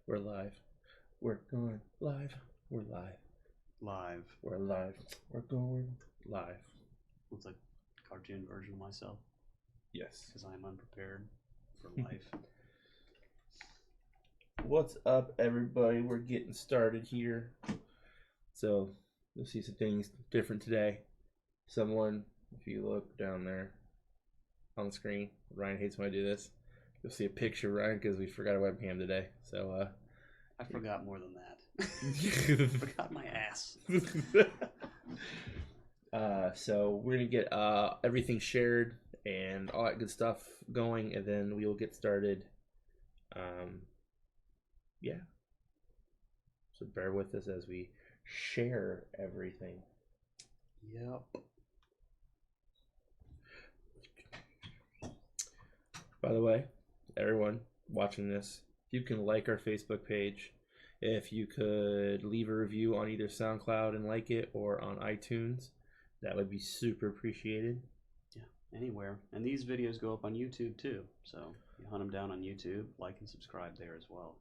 We're live. We're going live. We're live. Live. We're live. We're going live. It's a cartoon version of myself. Yes. Because I am unprepared for life. What's up, everybody? We're getting started here. So, you'll see some things different today. Someone, if you look down there on the screen, Ryan hates when I do this. You'll see a picture of Ryan because we forgot a webcam today. So, I forgot more than that. Forgot my ass. So we're gonna get everything shared and all that good stuff going, and then we will get started. Yeah. So bear with us as we share everything. Yep. By the way, everyone watching this, if you can like our Facebook page, if you could leave a review on either SoundCloud and like it, or on iTunes, that would be super appreciated. Yeah, anywhere. And these videos go up on YouTube too. So you hunt them down on YouTube, like and subscribe there as well.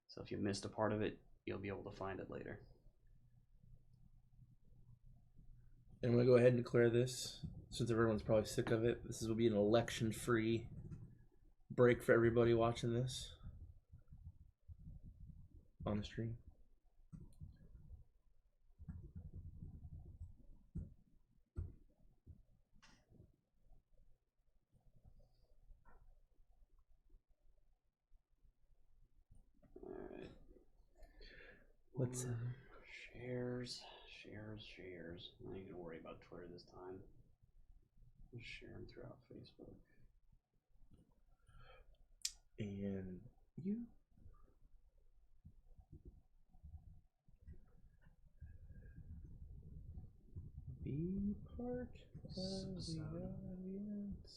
So if you missed a part of it, you'll be able to find it later. And I'm going to go ahead and declare this, since everyone's probably sick of it. This will be an election-free break for everybody watching this on the stream. Alright. What's shares. I ain't gonna worry about Twitter this time. I'll share them throughout Facebook. And you? Be part of the audience.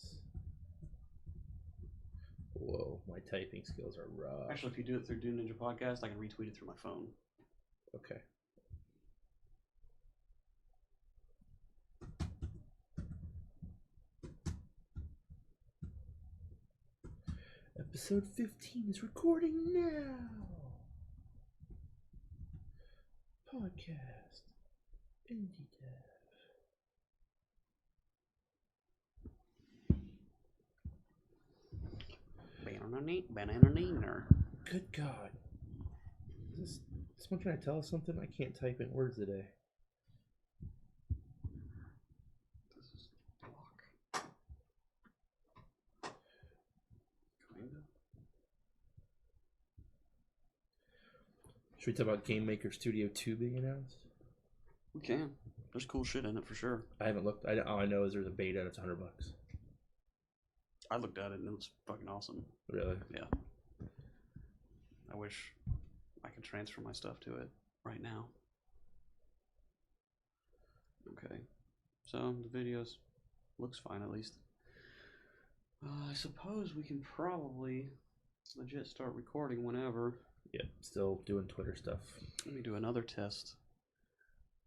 Whoa, my typing skills are rough. Actually, if you do it through Doom Ninja Podcast, I can retweet it through my phone. Okay. Episode 15 is recording now. Podcast. Indie Dev. Banana. Good God. Is someone trying to tell us something? I can't type in words today. This is block. Kinda. Should we talk about Game Maker Studio 2 being announced? We can. There's cool shit in it for sure. I haven't looked. All I know is there's a beta and it's $100. I looked at it and it was fucking awesome. Really? Yeah. I wish I could transfer my stuff to it right now. Okay. So the videos looks fine at least. I suppose we can probably legit start recording whenever. Yep. Still doing Twitter stuff. Let me do another test.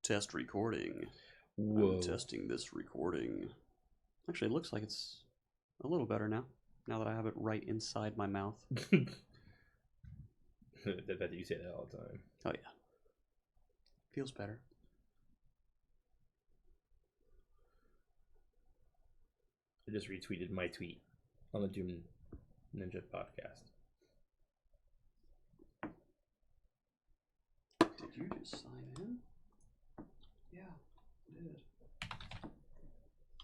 Test recording. Whoa. I'm testing this recording. Actually, it looks like it's a little better now. Now that I have it right inside my mouth. I bet you say that all the time. Oh yeah. Feels better. I just retweeted my tweet on the Doom Ninja podcast. Did you just sign in? Yeah, I did.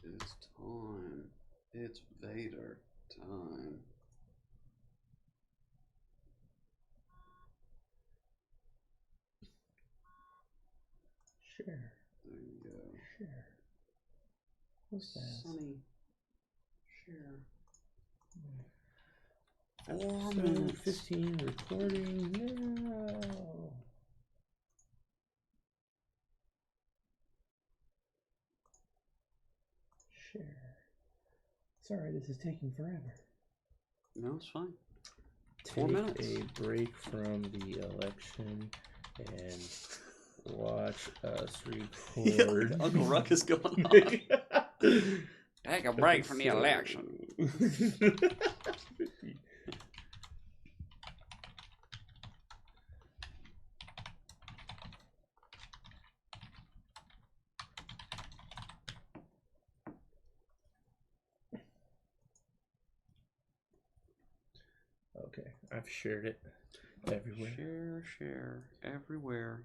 It's time. It's Vader time. Share. There you go. Share. What's that? Sunny. Share. 4 Episode minutes. 15 recording now. Share. Sorry, this is taking forever. No, it's fine. Take 4 minutes. a break from the election and watch us record. Uncle Ruck is going on. Take a break from the election. Okay, I've shared it everywhere. Share everywhere.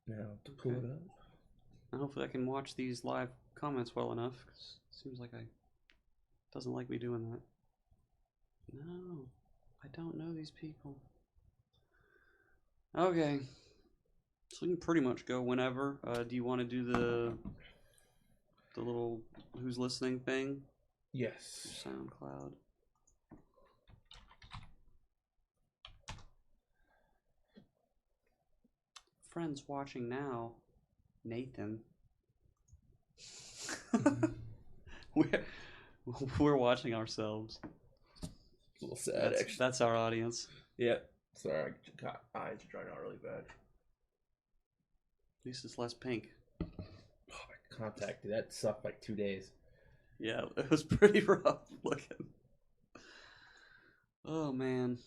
Now to pull Okay. it up. And hopefully I can watch these live comments well enough. 'Cause it seems like I doesn't like me doing that. No, I don't know these people. Okay. So we can pretty much go whenever. Do you want to do the little who's listening thing? Yes. SoundCloud. Friends watching now, Nathan. we're we're watching ourselves. A little sad, actually. That's our audience. Yeah. Sorry, eyes are drying out really bad. At least it's less pink. Oh, my contact, that sucked like 2 days. Yeah, it was pretty rough looking. Oh man.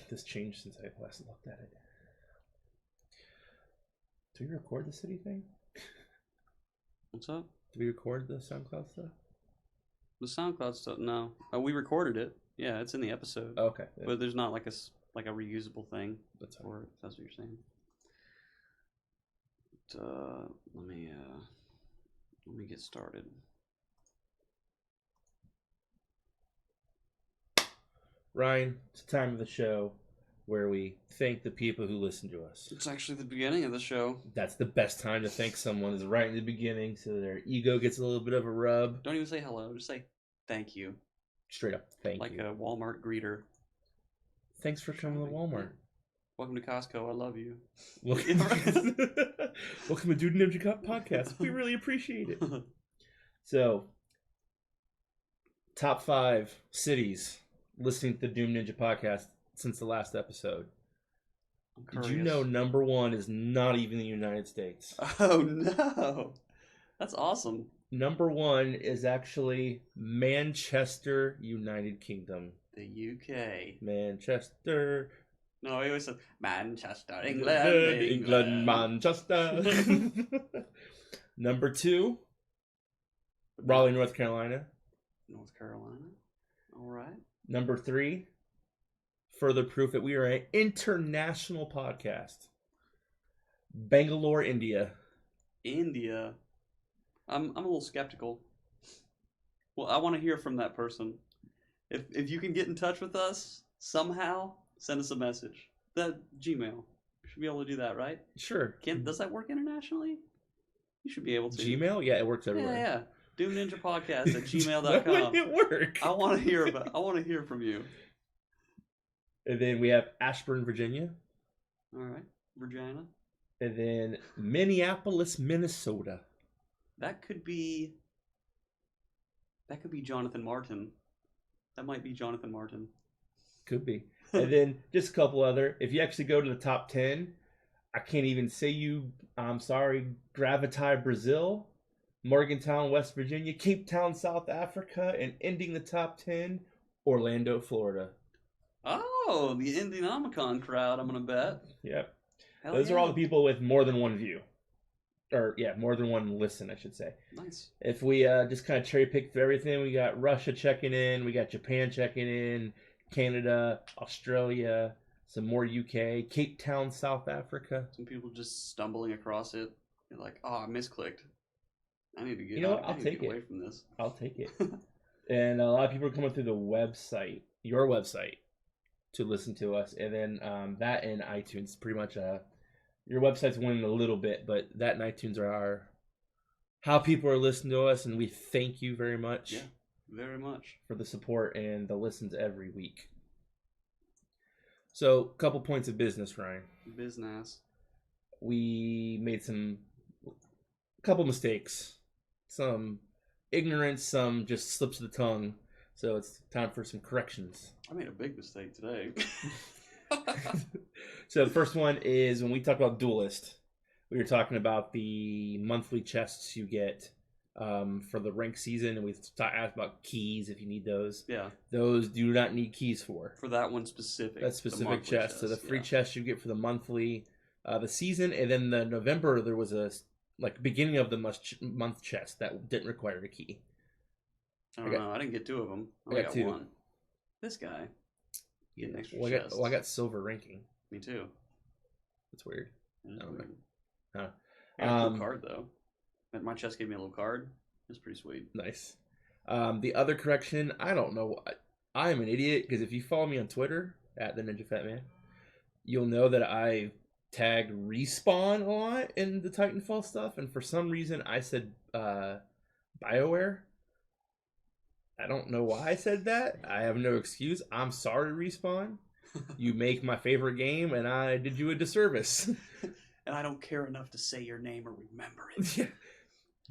This changed since I last looked at it. Do we record the city thing? What's up? Do we record the SoundCloud stuff? The SoundCloud stuff? No. We recorded it. Yeah, it's in the episode. Oh, okay. Yeah. But there's not like a reusable thing. That's fine. Or if that's what you're saying. But, let me get started. Ryan, it's the time of the show where we thank the people who listen to us. It's actually the beginning of the show. That's the best time to thank someone, is right in the beginning, so their ego gets a little bit of a rub. Don't even say hello. Just say thank you. Straight up, thank like you. a Walmart greeter. Thanks for coming to Walmart. Welcome to Costco. I love you. Welcome to Dude Ninja Cup Podcast. We really appreciate it. So, top 5 cities listening to the Doom Ninja Podcast since the last episode. Did you know number 1 is not even the United States? Oh no, that's awesome. Number 1 is actually Manchester, United Kingdom. The UK. Manchester. No, he always said Manchester, England, Manchester. Number 2, Raleigh, North Carolina. North Carolina. All right. Number 3, further proof that we are an international podcast. Bangalore, India. India. I'm a little skeptical. Well, I want to hear from that person. If you can get in touch with us somehow, send us a message. That Gmail. You should be able to do that, right? Sure. Does that work internationally? You should be able to. Gmail? Yeah, it works everywhere. Yeah. Doom Ninja Podcast at gmail.com. Why would it work? I want to hear from you. And then we have Ashburn, Virginia. All right. Virginia. And then Minneapolis, Minnesota. That could be Jonathan Martin. That might be Jonathan Martin. Could be. And then just a couple other. If you actually go to the top 10, I can't even say you. I'm sorry. Gravity, Brazil. Morgantown, West Virginia. Cape Town, South Africa. And ending the top 10, Orlando, Florida. Oh, the Indianomicon crowd, I'm going to bet. Yep. Hell Those yeah. are all the people with more than one view. Or, yeah, more than one listen, I should say. Nice. If we just kind of cherry pick through everything, we got Russia checking in, we got Japan checking in, Canada, Australia, some more UK, Cape Town, South Africa. Some people just stumbling across it. You're like, oh, I misclicked. I need to get, I'll take away from this. I'll take it. And a lot of people are coming through the website, your website, to listen to us. And then that and iTunes, pretty much your website's winning a little bit, but that and iTunes are how people are listening to us, and we thank you very much. Yeah, very much. For the support and the listens every week. So, a couple points of business, Ryan. Business. We made a couple mistakes. Some ignorance, some just slips of the tongue. So it's time for some corrections. I made a big mistake today. So the first one is when we talked about Duelist, we were talking about the monthly chests you get for the rank season, and we asked about keys if you need those. Yeah. Those do not need keys for. For that one specific. That specific chest. So the free chest you get for the monthly, the season, and then the November there was a beginning of the month chest that didn't require a key. I don't know. I didn't get 2 of them. I got 2. 1. This guy getting extra Well, chests. I got silver ranking. Me too. That's weird. It is I don't weird. know. Huh. I got a cool card though. My chest gave me a little card. It's pretty sweet. Nice. The other correction, I don't know. I am an idiot because if you follow me on Twitter at the Ninja Fat Man, you'll know that I tagged Respawn a lot in the Titanfall stuff, and for some reason I said BioWare. I don't know why I said that. I have no excuse. I'm sorry, Respawn. You make my favorite game, and I did you a disservice. And I don't care enough to say your name or remember it. Yeah.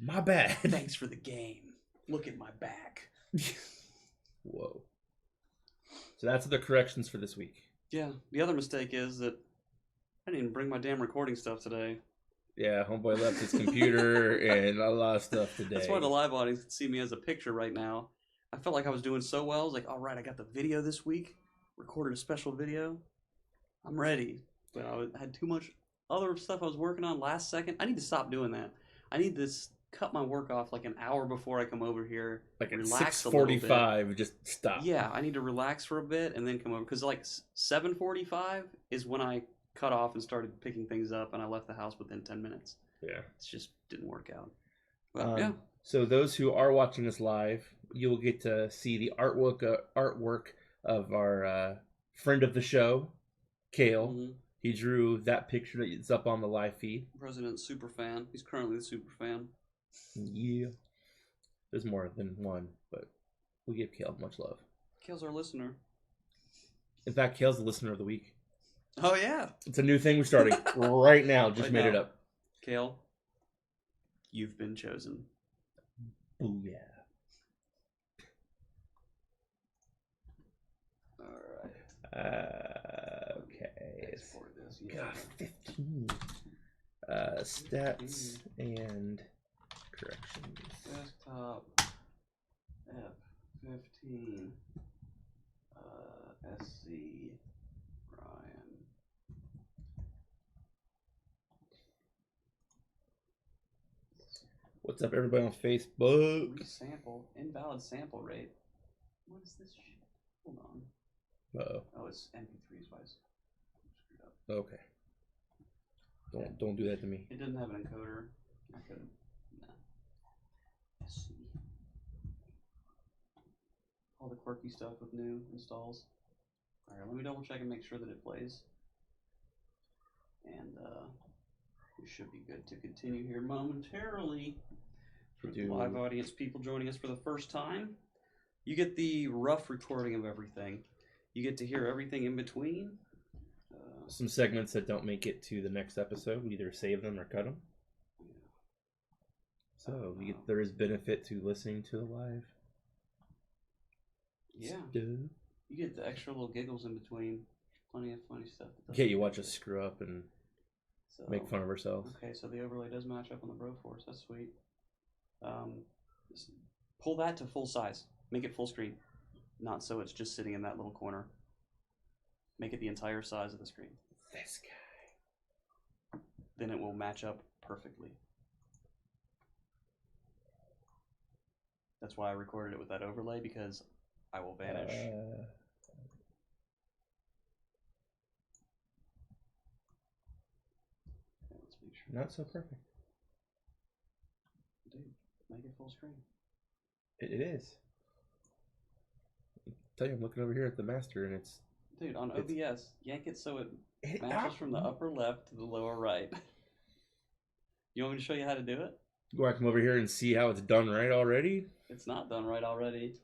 My bad. Thanks for the game. Look at my back. Whoa. So that's the corrections for this week. Yeah. The other mistake is that I didn't even bring my damn recording stuff today. Yeah, homeboy left his computer and a lot of stuff today. That's why the live audience can see me as a picture right now. I felt like I was doing so well. I was like, all right, I got the video this week. Recorded a special video. I'm ready. But I had too much other stuff I was working on last second. I need to stop doing that. I need to cut my work off like an hour before I come over here. Like at relax 6:45, just stop. Yeah, I need to relax for a bit and then come over. Because like 7:45 is when I cut off and started picking things up, and I left the house within 10 minutes. Yeah. It just didn't work out. But yeah. So those who are watching us live, you'll get to see the artwork of our friend of the show, Kale. Mm-hmm. He drew that picture that's up on the live feed. President super fan. He's currently the super fan. Yeah. There's more than one, but we give Kale much love. Kale's our listener. In fact, Kale's the listener of the week. Oh, yeah. It's a new thing we're starting right now. Just made it up. Kale, you've been chosen. Booyah. Okay. God, 15. Stats and corrections. Desktop F15 SC Ryan. What's up, everybody on Facebook? Resample. Invalid sample rate. What is this shit? Hold on. Uh-oh. Oh, it's MP3s. Why is screwed up? Okay. Don't do that to me. It didn't have an encoder. I could. No. Let's see. All the quirky stuff with new installs. All right, let me double check and make sure that it plays. And we should be good to continue here momentarily. For the live audience, people joining us for the first time, you get the rough recording of everything. You get to hear everything in between. Some segments that don't make it to the next episode, we either save them or cut them. So there is benefit to listening to the live. Yeah. Stuff. You get the extra little giggles in between. Plenty of funny stuff. Yeah, you watch us screw up and make fun of ourselves. Okay, so the overlay does match up on the Broforce. That's sweet. Pull that to full size. Make it full screen. Not so it's just sitting in that little corner. Make it the entire size of the screen. This guy. Then it will match up perfectly. That's why I recorded it with that overlay, because I will vanish. Let's make sure. Not so perfect. Dude, make it full screen. It is. I tell you, I'm looking over here at the master, and it's. Dude, on OBS, yank it so it matches from the upper left to the lower right. You want me to show you how to do it? You want to come over here and see how it's done right already? It's not done right already.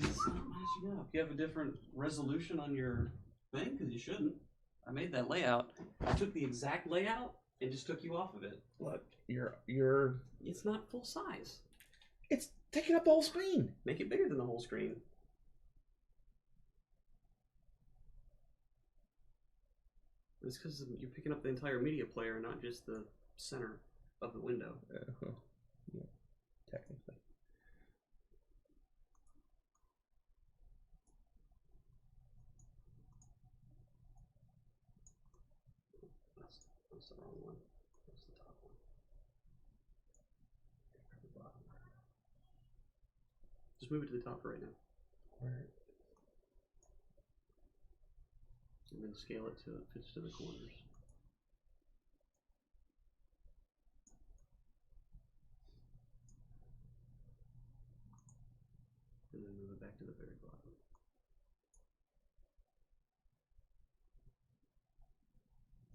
It's not matching up. You have a different resolution on your thing? Because you shouldn't. I made that layout. I took the exact layout and just took you off of it. Look, you're. It's not full size. It's taking up the whole screen. Make it bigger than the whole screen. It's because you're picking up the entire media player, not just the center of the window. Yeah, technically. That's the wrong one. That's the top one. Just move it to the top for right now. Where? And then scale it so it fits to the corners. And then move it back to the very bottom.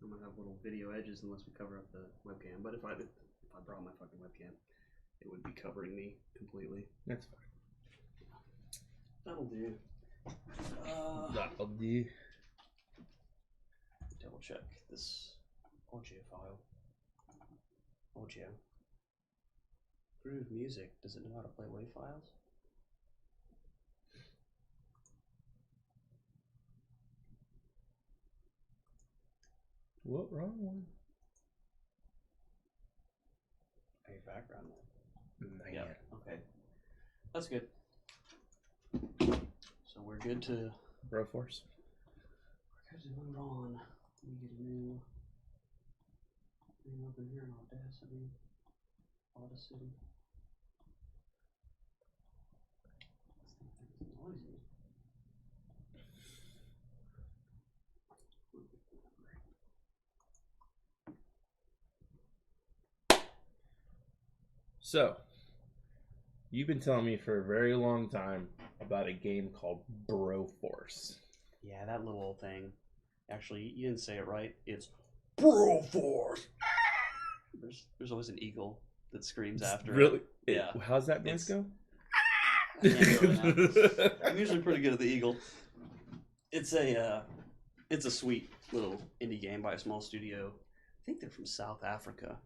I'm gonna have little video edges unless we cover up the webcam. But if I brought my fucking webcam, it would be covering me completely. That's fine. That'll do. That'll do. Double check this audio file. Audio. Groove Music. Does it know how to play WAV files? What? Wrong one? Hey, background. Man. Yeah. Okay. That's good. So we're good to. Broforce. We're good to move on. We get a new thing open here in Audacity. Odyssey. This thing is noisy. So, you've been telling me for a very long time about a game called Broforce. Yeah, that little thing. Actually, you didn't say it right. It's Broforce. There's always an eagle that screams after. Really? It. Yeah. How's that voice go? I can't do it now. I'm usually pretty good at the eagle. It's a sweet little indie game by a small studio. I think they're from South Africa.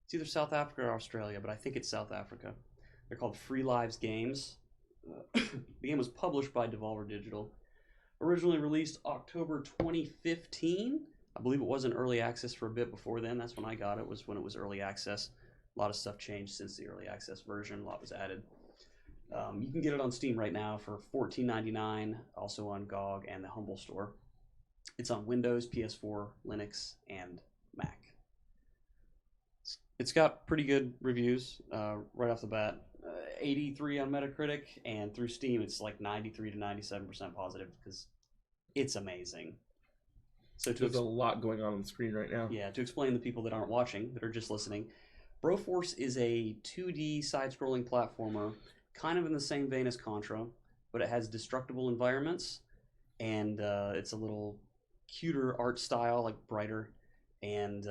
It's either South Africa or Australia, but I think it's South Africa. They're called Free Lives Games. The game was published by Devolver Digital. Originally released October 2015. I believe it was in early access for a bit before then. That's when I got it, was when it was early access. A lot of stuff changed since the early access version. A lot was added. You can get it on Steam right now for $14.99, also on GOG and the Humble Store. It's on Windows, PS4, Linux, and Mac. It's got pretty good reviews right off the bat. 83 on Metacritic, and through Steam it's like 93 to 97% positive because it's amazing. So there's a lot going on the screen right now. Yeah, to explain to the people that aren't watching, that are just listening, Broforce is a 2D side-scrolling platformer, kind of in the same vein as Contra, but it has destructible environments, and it's a little cuter art style, like brighter, and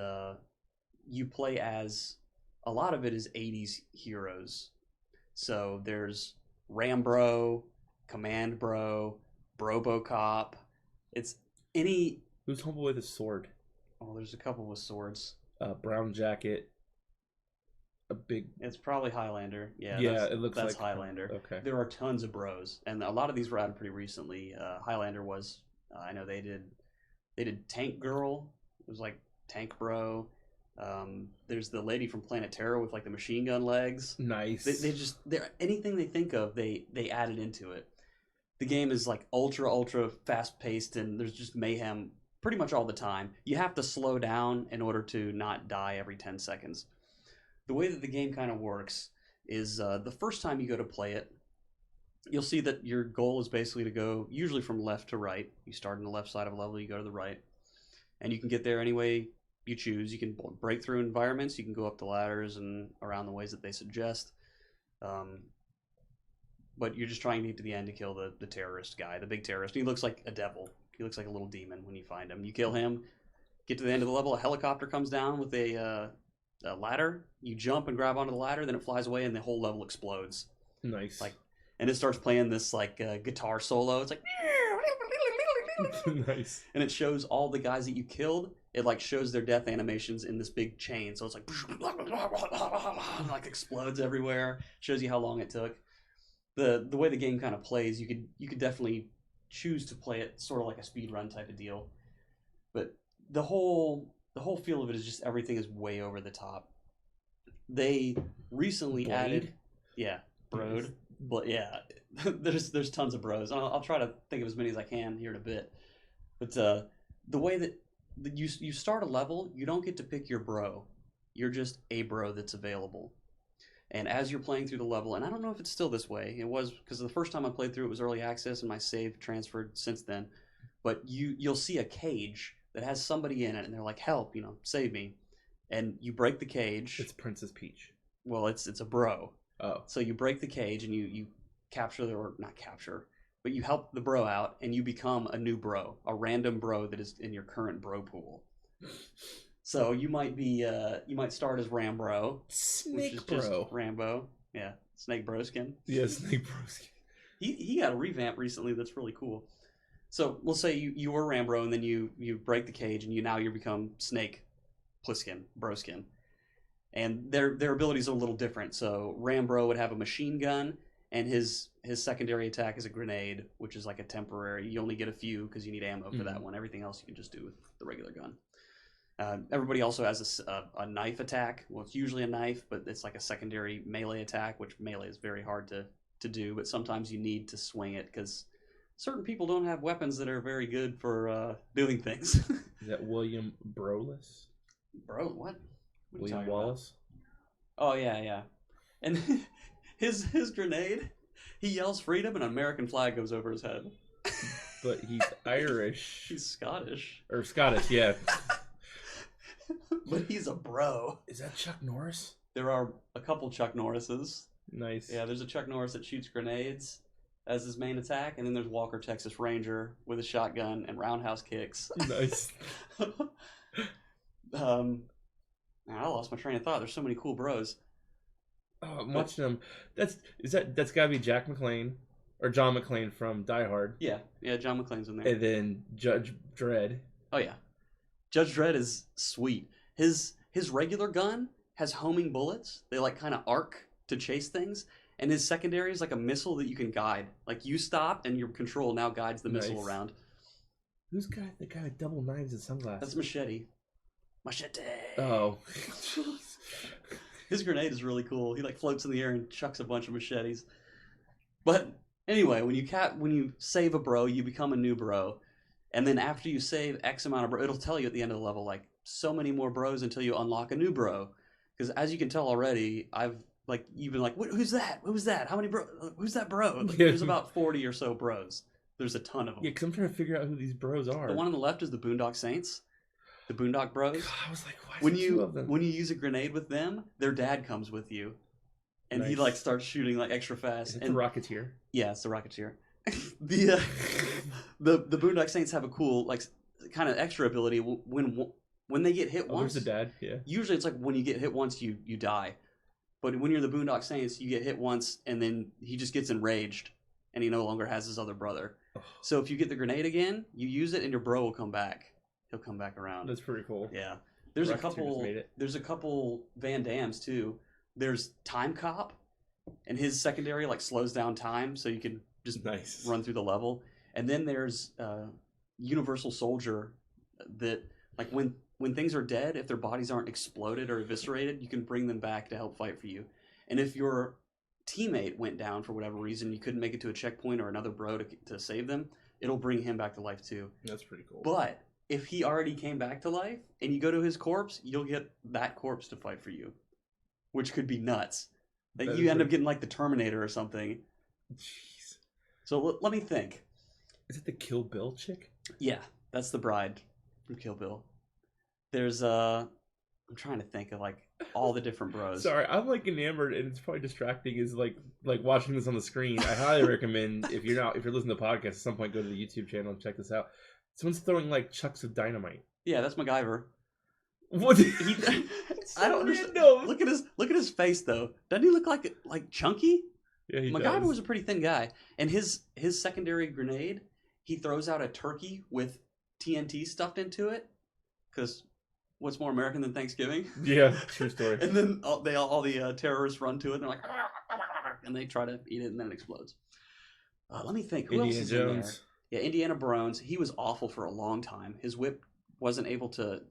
you play as, a lot of it is 80s heroes. So there's Rambro, Command Bro, Brobocop. It's any... Who's Homeboy with a sword? Oh, there's a couple with swords. Brown jacket. A big... It's probably Highlander. Yeah, it looks that's like Highlander. Okay. There are tons of bros, and a lot of these were added pretty recently. Highlander was... I know they did Tank Girl. It was like Tank Bro. There's the lady from Planet Terror with like the machine gun legs. Nice. They're anything they think of, they added into it. The game is like ultra fast paced, and there's just mayhem pretty much all the time. You have to slow down in order to not die every 10 seconds. The way that the game kind of works is the first time you go to play it, you'll see that your goal is basically to go usually from left to right. You start on the left side of a level, you go to the right, and you can get there any way you choose. You can break through environments, you can go up the ladders and around the ways that they suggest. But you're just trying to get to the end to kill the terrorist guy, the big terrorist. He looks like a devil. He looks like a little demon when you find him. You kill him, get to the end of the level, a helicopter comes down with a ladder. You jump and grab onto the ladder, then it flies away and the whole level explodes. Nice. And it starts playing this guitar solo. It's like... Nice. And it shows all the guys that you killed. It like shows their death animations in this big chain. So it's like like explodes everywhere. Shows you how long it took. The way the game kind of plays, you could definitely choose to play it sort of like a speed run type of deal. But the whole feel of it is just everything is way over the top. They recently added Brode. But yeah, there's tons of bros. I'll try to think of as many as I can here in a bit. But the way that you start a level, you don't get to pick your bro. You're just a bro that's available. And as you're playing through the level, and I don't know if it's still this way. It was because the first time I played through it was early access, and my save transferred since then. But you'll see a cage that has somebody in it, and they're like, "Help! Save me!" And you break the cage. It's Princess Peach. Well, it's a bro. Oh. So you break the cage and you capture or not capture, but you help the bro out, and you become a new bro, a random bro that is in your current bro pool. So you might start as Rambro, Snake which is Bro. just Rambo. Yeah, Snake Broskin. Yeah, Snake Broskin. He got a revamp recently that's really cool. So we'll say you were Rambro, and then you break the cage, and you become Snake Plissken, Broskin. And their abilities are a little different. So Rambro would have a machine gun, and his secondary attack is a grenade, which is like a temporary. You only get a few because you need ammo for that one. Everything else you can just do with the regular gun. Everybody also has a knife attack. Well, it's usually a knife, but it's like a secondary melee attack, which melee is very hard to do, but sometimes you need to swing it because certain people don't have weapons that are very good for doing things. Is that William Broless? Bro, what? William Wallace? Oh, yeah. And his grenade, he yells freedom and an American flag goes over his head. But he's Irish. He's Scottish. Or Scottish, yeah. But he's a bro. Is that Chuck Norris? There are a couple Chuck Norrises. Nice. Yeah, there's a Chuck Norris that shoots grenades as his main attack, and then there's Walker Texas Ranger with a shotgun and roundhouse kicks. Nice. I lost my train of thought. There's so many cool bros. Oh, I'm watching them. That's gotta be Jack McClane or John McClane from Die Hard. Yeah, John McClane's in there. And then Judge Dredd. Oh yeah, Judge Dredd is sweet. His regular gun has homing bullets. They like kind of arc to chase things, and his secondary is like a missile that you can guide. Like you stop, and your control now guides the missile around. Who's got the guy with double knives and sunglasses? That's Machete. Machete. Oh. His grenade is really cool. He like floats in the air and chucks a bunch of machetes. But anyway, when you save a bro, you become a new bro. And then after you save X amount of bro, it'll tell you at the end of the level, like, so many more bros until you unlock a new bro. Because as you can tell already, you've been like, who's that? Who's that? How many bro? Who's that bro? Like, there's about 40 or so bros. There's a ton of them. Yeah, because I'm trying to figure out who these bros are. The one on the left is the Boondock Saints. The Boondock Bros. God, I was like, why when you use a grenade with them, their dad comes with you, and he like starts shooting like extra fast. And the Rocketeer. Yeah, it's the Rocketeer. the Boondock Saints have a cool like kind of extra ability when they get hit once. There's the dad. Yeah. Usually it's like when you get hit once you die, but when you're the Boondock Saints, you get hit once and then he just gets enraged and he no longer has his other brother. Oh. So if you get the grenade again, you use it and your bro will come back. He'll come back around. That's pretty cool. Yeah. There's a couple Van Dams too. There's Time Cop, and his secondary like slows down time so you can just run through the level. And then there's Universal Soldier that like when things are dead, if their bodies aren't exploded or eviscerated, you can bring them back to help fight for you. And if your teammate went down for whatever reason, you couldn't make it to a checkpoint or another bro to save them, it'll bring him back to life too. That's pretty cool. But if he already came back to life and you go to his corpse, you'll get that corpse to fight for you, which could be nuts. Like you end up getting like the Terminator or something. Jeez. So let me think. Is it the Kill Bill chick? Yeah, that's the bride from Kill Bill. There's I'm trying to think of like all the different bros. Sorry, I'm like enamored, and it's probably distracting. Is like watching this on the screen. I highly recommend if you're listening to the podcast, at some point go to the YouTube channel and check this out. Someone's throwing like chucks of dynamite. Yeah, that's MacGyver. What? I don't understand. No. Look at his face though. Doesn't he look like chunky? Yeah, he MacGyver does. was a pretty thin guy, and his secondary grenade, he throws out a turkey with TNT stuffed into it. Because what's more American than Thanksgiving? Yeah, true story. And then all the terrorists run to it, and they're like, and they try to eat it, and then it explodes. Let me think. Who else is in there? Yeah, Indiana Brones. He was awful for a long time. His whip wasn't able to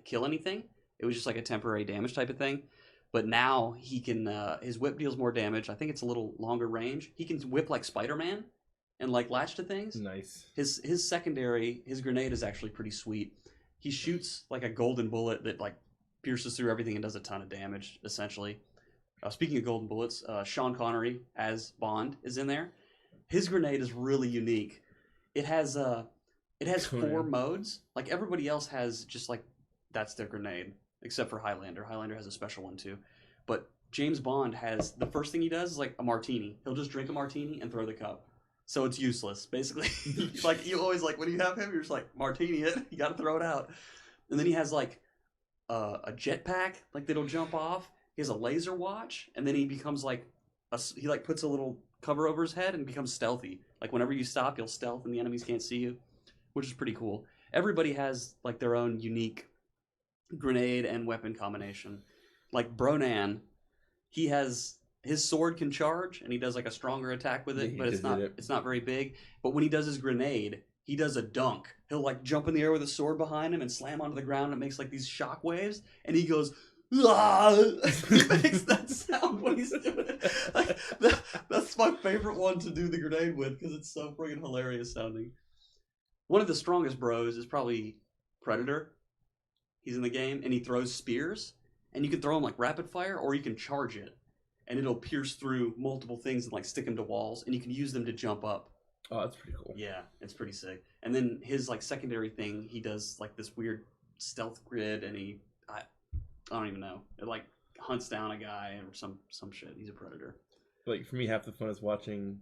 kill anything. It was just like a temporary damage type of thing. But now he can. His whip deals more damage. I think it's a little longer range. He can whip like Spider-Man and like latch to things. Nice. His secondary, his grenade is actually pretty sweet. He shoots like a golden bullet that like pierces through everything and does a ton of damage. Essentially, Speaking of golden bullets, Sean Connery as Bond is in there. His grenade is really unique. It has four Conan. modes. Like everybody else has just like that's their grenade, except for Highlander. Highlander has a special one too. But James Bond has the first thing he does is like a martini. He'll just drink a martini and throw the cup. So it's useless, basically. Like you always like when you have him, you're just like martini it. You got to throw it out. And then he has like a jetpack, like that'll jump off. He has a laser watch, and then he becomes like he like puts a little cover over his head and becomes stealthy. Like whenever you stop, you'll stealth, and the enemies can't see you, which is pretty cool. Everybody has like their own unique grenade and weapon combination. Like Bronan, he has his sword can charge, and he does like a stronger attack with it, He but just did it. it's not very big. But when he does his grenade, he does a dunk. He'll like jump in the air with a sword behind him and slam onto the ground. And it makes like these shock waves, and he goes. "Ah!" He makes that sound when he's doing it. Like, that's my favorite one to do the grenade with because it's so friggin' hilarious sounding. One of the strongest bros is probably Predator. He's in the game and he throws spears, and you can throw them like rapid fire or you can charge it, and it'll pierce through multiple things and like stick them to walls, and you can use them to jump up. Oh, that's pretty cool. Yeah, it's pretty sick. And then his like secondary thing, he does like this weird stealth grid, and I don't even know. It like hunts down a guy or some shit. He's a predator. Like for me, half the fun is watching.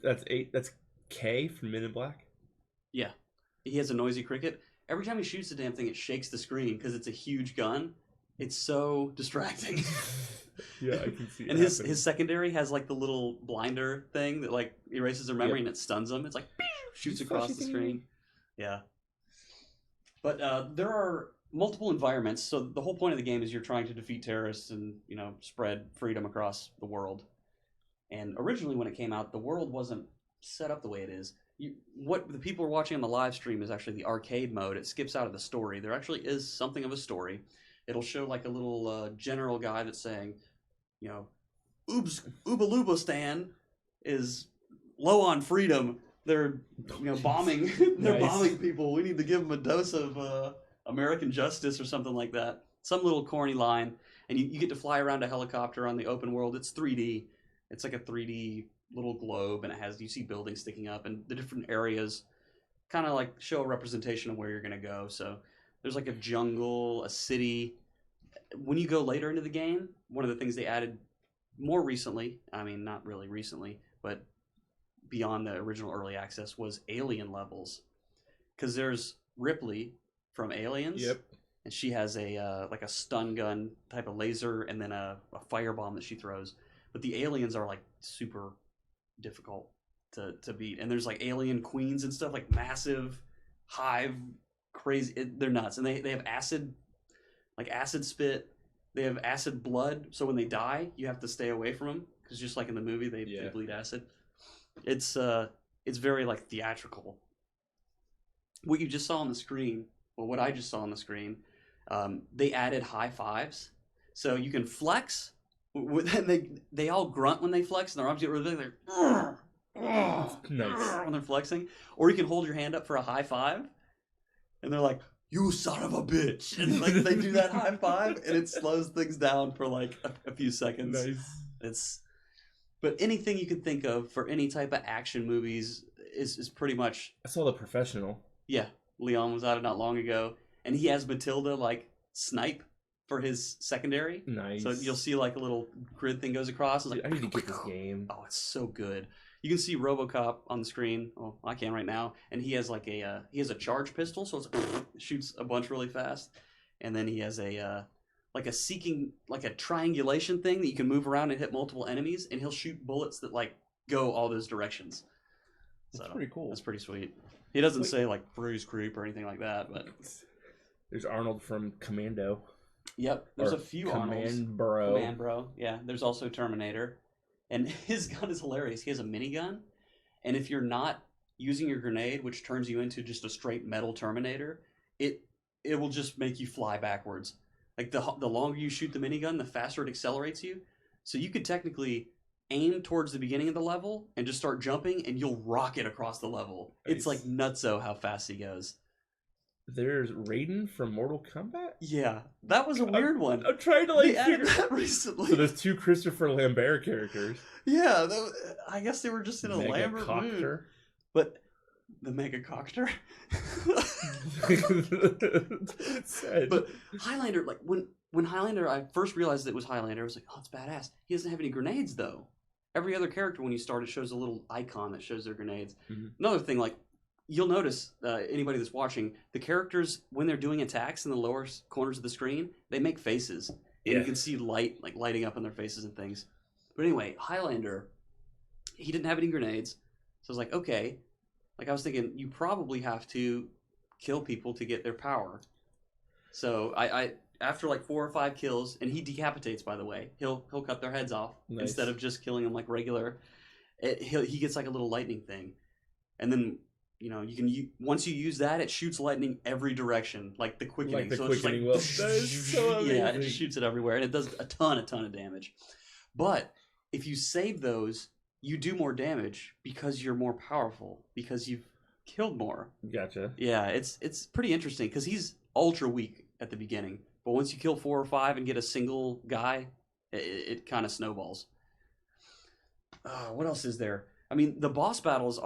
That's K from Men in Black. Yeah, he has a noisy cricket. Every time he shoots the damn thing, it shakes the screen because it's a huge gun. It's so distracting. Yeah, I can see. And his secondary has like the little blinder thing that like erases their memory and it stuns them. It's like shoots across the screen. Yeah. But there are multiple environments. So the whole point of the game is you're trying to defeat terrorists and spread freedom across the world. And originally, when it came out, the world wasn't set up the way it is. What the people are watching on the live stream is actually the arcade mode. It skips out of the story. There actually is something of a story. It'll show like a little general guy that's saying, Ubalubistan is low on freedom. They're bombing. They're bombing people. We need to give them a dose of American justice or something like that. Some little corny line, and you get to fly around a helicopter on the open world. It's 3D. It's like a 3D little globe, and you see buildings sticking up, and the different areas kind of like show a representation of where you're gonna go. So there's like a jungle, a city. When you go later into the game, one of the things they added more recently, I mean not really recently, but beyond the original early access, was alien levels. Because there's Ripley from Aliens. Yep. And she has a like a stun gun type of laser, and then a firebomb that she throws. But the aliens are like super difficult to beat. And there's like alien queens and stuff, like massive hive, crazy. They're nuts. And they have acid, like acid spit. They have acid blood. So when they die, you have to stay away from them because just like in the movie, they bleed acid. It's very like theatrical. What you just saw on the screen, well, what I just saw on the screen, they added high fives, so you can flex. And they all grunt when they flex, and their arms get really big. They're Nice. when they're flexing, or you can hold your hand up for a high five, and they're like, "You son of a bitch!" And like they do that high five, and it slows things down for like a few seconds. Nice. But anything you can think of for any type of action movies is pretty much. I saw The Professional. Yeah, Leon was out not long ago, and he has Matilda like snipe for his secondary. Nice. So you'll see like a little grid thing goes across. It's Dude, like, I need to get this game. oh, it's so good. You can see RoboCop on the screen. Well, I can right now, and he has like a charge pistol, so it shoots a bunch really fast, and then he has a triangulation thing that you can move around and hit multiple enemies, and he'll shoot bullets that like go all those directions. That's pretty cool. That's pretty sweet. He doesn't say like Bruce Creep or anything like that, but there's Arnold from Commando. Yep, there's a few Arnolds. Command Bro. Yeah, there's also Terminator. And his gun is hilarious. He has a minigun, and if you're not using your grenade, which turns you into just a straight metal Terminator, it will just make you fly backwards. Like the longer you shoot the minigun, the faster it accelerates you. So you could technically aim towards the beginning of the level and just start jumping, and you'll rocket across the level. Nice. It's like nutso how fast he goes. There's Raiden from Mortal Kombat. Yeah, that was a weird one. I'm trying to They added that recently. So there's 2 Christopher Lambert characters. Yeah, I guess they were just in a Mega Lambert mood. Cocter. But the Mega Cocter. But Highlander, like when Highlander, I first realized it was Highlander. I was like, oh, it's badass. He doesn't have any grenades though. Every other character when you start, it shows a little icon that shows their grenades. Mm-hmm. Another thing, like you'll notice, anybody that's watching, the characters when they're doing attacks in the lower corners of the screen, they make faces, and you can see light like lighting up in their faces and things. But anyway, Highlander, he didn't have any grenades, so I was like, okay. Like I was thinking, you probably have to kill people to get their power. So I after like 4 or 5 kills, and he decapitates, by the way, he'll cut their heads off instead of just killing them like regular. He gets like a little lightning thing, and then you can once you use that, it shoots lightning every direction, like the quickening. Like the so quickening it's just like, that is so amazing. Yeah, it just shoots it everywhere, and it does a ton of damage. But if you save those, you do more damage because you're more powerful, because you've killed more. Gotcha. Yeah, it's pretty interesting because he's ultra weak at the beginning, but once you kill 4 or 5 and get a single guy, it kind of snowballs. What else is there? I mean, the boss battles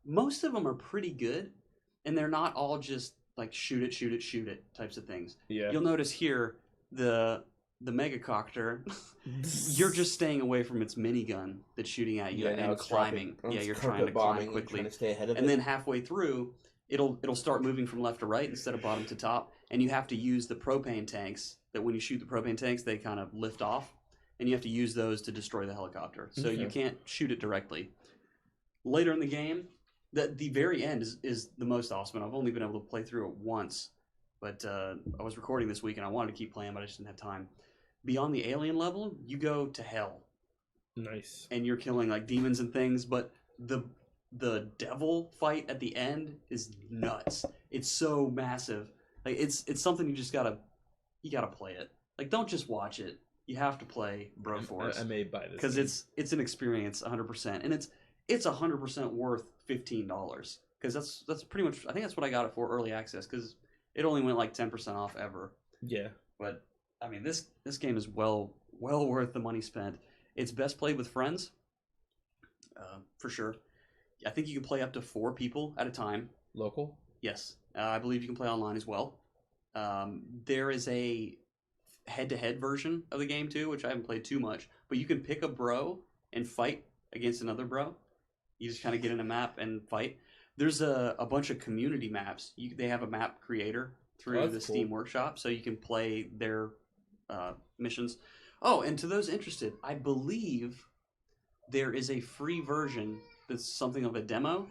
most of them are pretty good, and they're not all just like shoot it types of things. Yeah. You'll notice here the Mega Cocter, you're just staying away from its minigun that's shooting at you and climbing. You're trying to climb quickly. Trying to stay ahead of and then halfway through, it'll start moving from left to right instead of bottom to top, and you have to use the propane tanks. That when you shoot the propane tanks, they kind of lift off, and you have to use those to destroy the helicopter. So you can't shoot it directly. Later in the game, the very end is the most awesome. I've only been able to play through it once, but I was recording this week and I wanted to keep playing, but I just didn't have time. Beyond the alien level, you go to hell. Nice. And you're killing like demons and things, but the devil fight at the end is nuts. It's so massive. Like it's something you gotta play it. Like don't just watch it. You have to play Broforce. I may buy this because it's an experience 100%, and it's 100% worth $15 because that's pretty much, I think that's what I got it for early access because it only went like 10% off ever. Yeah. But I mean this game is well worth the money spent. It's best played with friends, for sure. I think you can play up to 4 people at a time. Local? Yes, I believe you can play online as well. There is a head-to-head version of the game too, which I haven't played too much. But you can pick a bro and fight against another bro. You just kind of get in a map and fight. There's a bunch of community maps. They have a map creator through the Steam Workshop, so you can play their missions. Oh, and to those interested, I believe there is a free version that's something of a demo,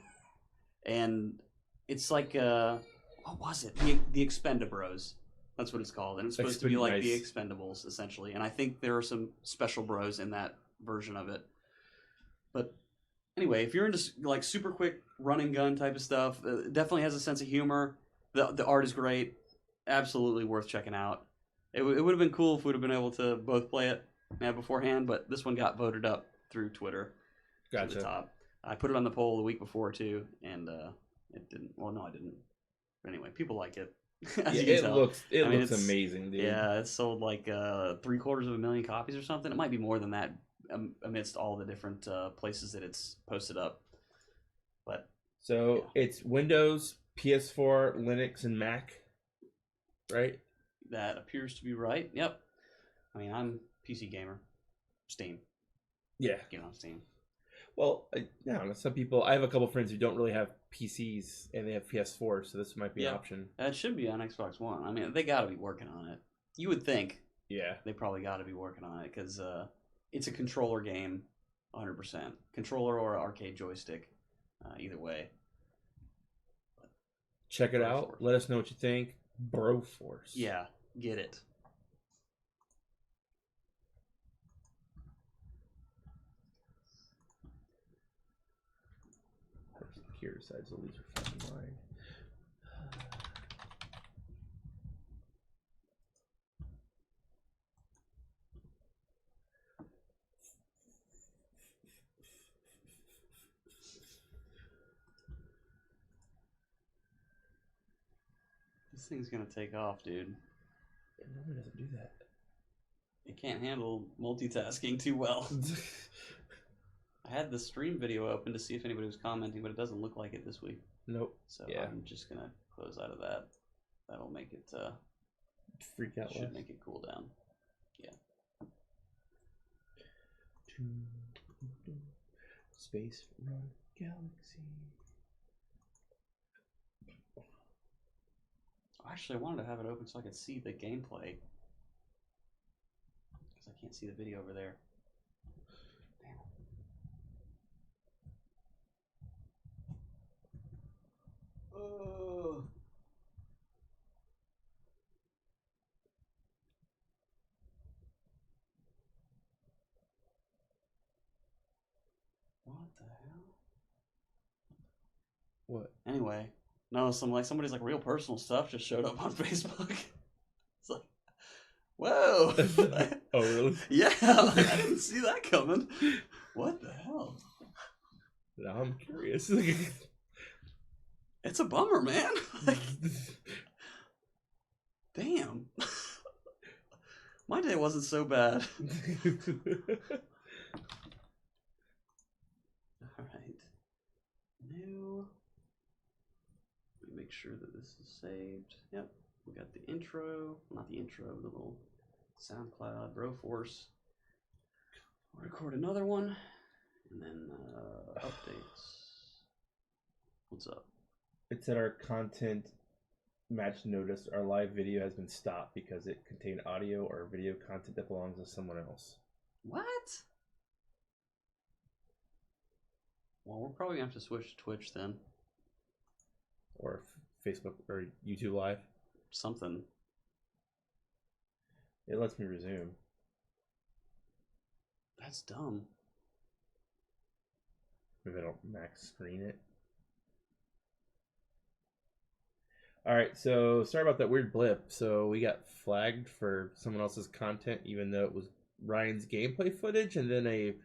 and it's like what was it? The Expendabros. That's what it's called, and it's supposed to be like the Expendables essentially. And I think there are some special bros in that version of it. But anyway, if you're into like super quick run and gun type of stuff, it definitely has a sense of humor. The art is great, absolutely worth checking out. It would have been cool if we'd have been able to both play it beforehand, but this one got voted up through Twitter to the top. I put it on the poll the week before too, and it didn't. Well, no, I didn't. But anyway, people like it. It looks amazing, dude. Yeah, it sold like 750,000 copies or something. It might be more than that amidst all the different places that it's posted up. But it's Windows, PS4, Linux, and Mac, right? That appears to be right. Yep. I mean, I'm PC gamer. Steam. Yeah. Get on Steam. Well, I don't know. Some people, I have a couple friends who don't really have PCs and they have PS4, so this might be an option. It should be on Xbox One. I mean, they got to be working on it. You would think. Yeah. They probably got to be working on it because it's a controller game, 100%. Controller or arcade joystick, either way. But check it out. Let us know what you think. Broforce. Yeah, get it. Computer size will lose your fucking mind. This thing's gonna take off, dude. It normally doesn't do that. It can't handle multitasking too well. I had the stream video open to see if anybody was commenting, but it doesn't look like it this week. Nope. So Yeah. I'm just gonna close out of that. That'll make it Freak out. should make it cool down. Yeah. Space Run Galaxy. Actually, I wanted to have it open so I could see the gameplay. Because I can't see the video over there. Damn it. What the hell? What? Anyway, no, somebody's like real personal stuff just showed up on Facebook. It's like, whoa. Oh, really? Yeah, I didn't see that coming. What the hell? Now I'm curious. It's a bummer, man. Like, damn. My day wasn't so bad. Alright. New. Let me make sure that this is saved. Yep. We got the intro. Not the intro, the little SoundCloud, Broforce. We'll record another one. And then updates. What's up? It said our content match notice. Our live video has been stopped because it contained audio or video content that belongs to someone else. What? Well, we're probably going to have to switch to Twitch then. Or Facebook or YouTube Live. Something. It lets me resume. That's dumb. Maybe I don't max screen it. Alright, so sorry about that weird blip. So we got flagged for someone else's content, even though it was Ryan's gameplay footage and then a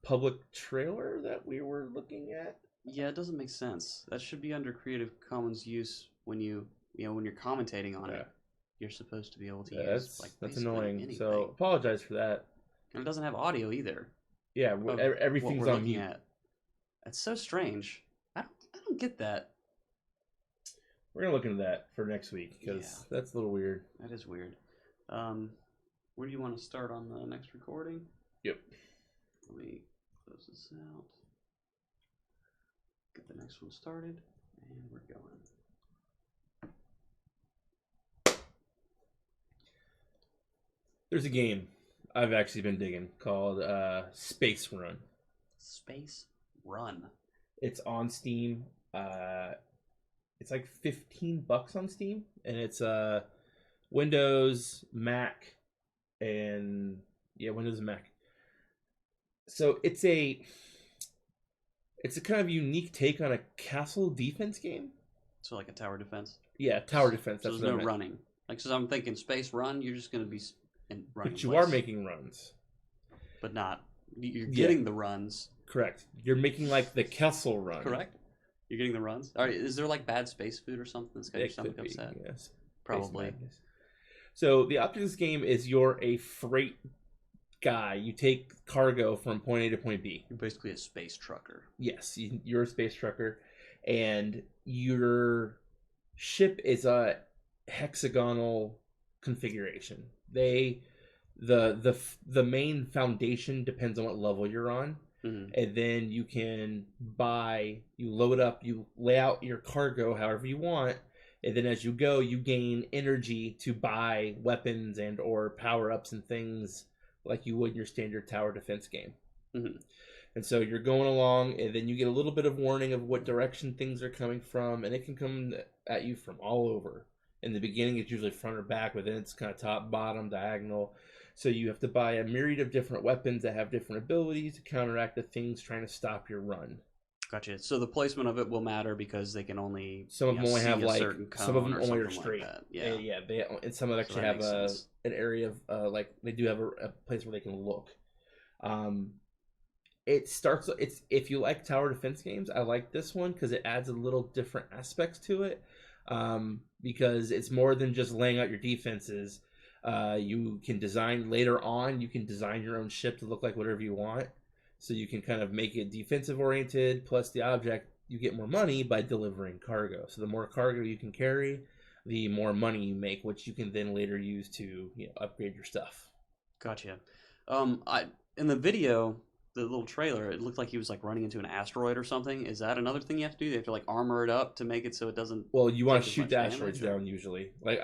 public trailer that we were looking at. Yeah, it doesn't make sense. That should be under Creative Commons use when when you're commentating on it. You're supposed to be able to use like that's basically annoying. anything. So apologize for that. And it doesn't have audio either. Yeah, of everything's what we're on looking mute. at. That's so strange. I don't get that. We're gonna look into that for next week because that's a little weird. That is weird. Where do you want to start on the next recording? Yep. Let me close this out. Get the next one started, and we're going. There's a game I've actually been digging called Space Run. Space Run. It's on Steam. It's like $15 on Steam, and it's Windows, Mac, and Windows and Mac. So it's a kind of unique take on a castle defense game. So like a tower defense. Yeah, tower defense. So That's there's what no I meant. running. Like, so I'm thinking Space Run. You're just going to be running. But you are making runs. But not. You're getting the runs. Correct. You're making like the Kessel Run. Correct. You're getting the runs. All right. Is there like bad space food or something that's got your stomach upset? Yes. Probably. So the object of this game is you're a freight guy. You take cargo from point A to point B. You're basically a space trucker. Yes, you're a space trucker, and your ship is a hexagonal configuration. The main foundation depends on what level you're on. Mm-hmm. And then you load up, you lay out your cargo however you want, and then as you go, you gain energy to buy weapons and or power-ups and things like you would in your standard tower defense game. Mm-hmm. And so you're going along, and then you get a little bit of warning of what direction things are coming from, and it can come at you from all over. In the beginning, it's usually front or back, but then it's kind of top, bottom, diagonal. So you have to buy a myriad of different weapons that have different abilities to counteract the things trying to stop your run. Gotcha. So the placement of it will matter because they can only some of them only have like some of them only are straight. Like that. Yeah, and some of them actually have an area of like they do have a place where they can look. If you like tower defense games, I like this one because it adds a little different aspects to it. because it's more than just laying out your defenses. You can design later on. You can design your own ship to look like whatever you want. So you can kind of make it defensive oriented. Plus the object, you get more money by delivering cargo. So the more cargo you can carry, the more money you make, which you can then later use to upgrade your stuff. Gotcha. In the video, the little trailer, it looked like he was like running into an asteroid or something. Is that another thing you have to do? You have to like armor it up to make it so it doesn't. Well, you want to take as shoot much the asteroids damage, or- down usually. Like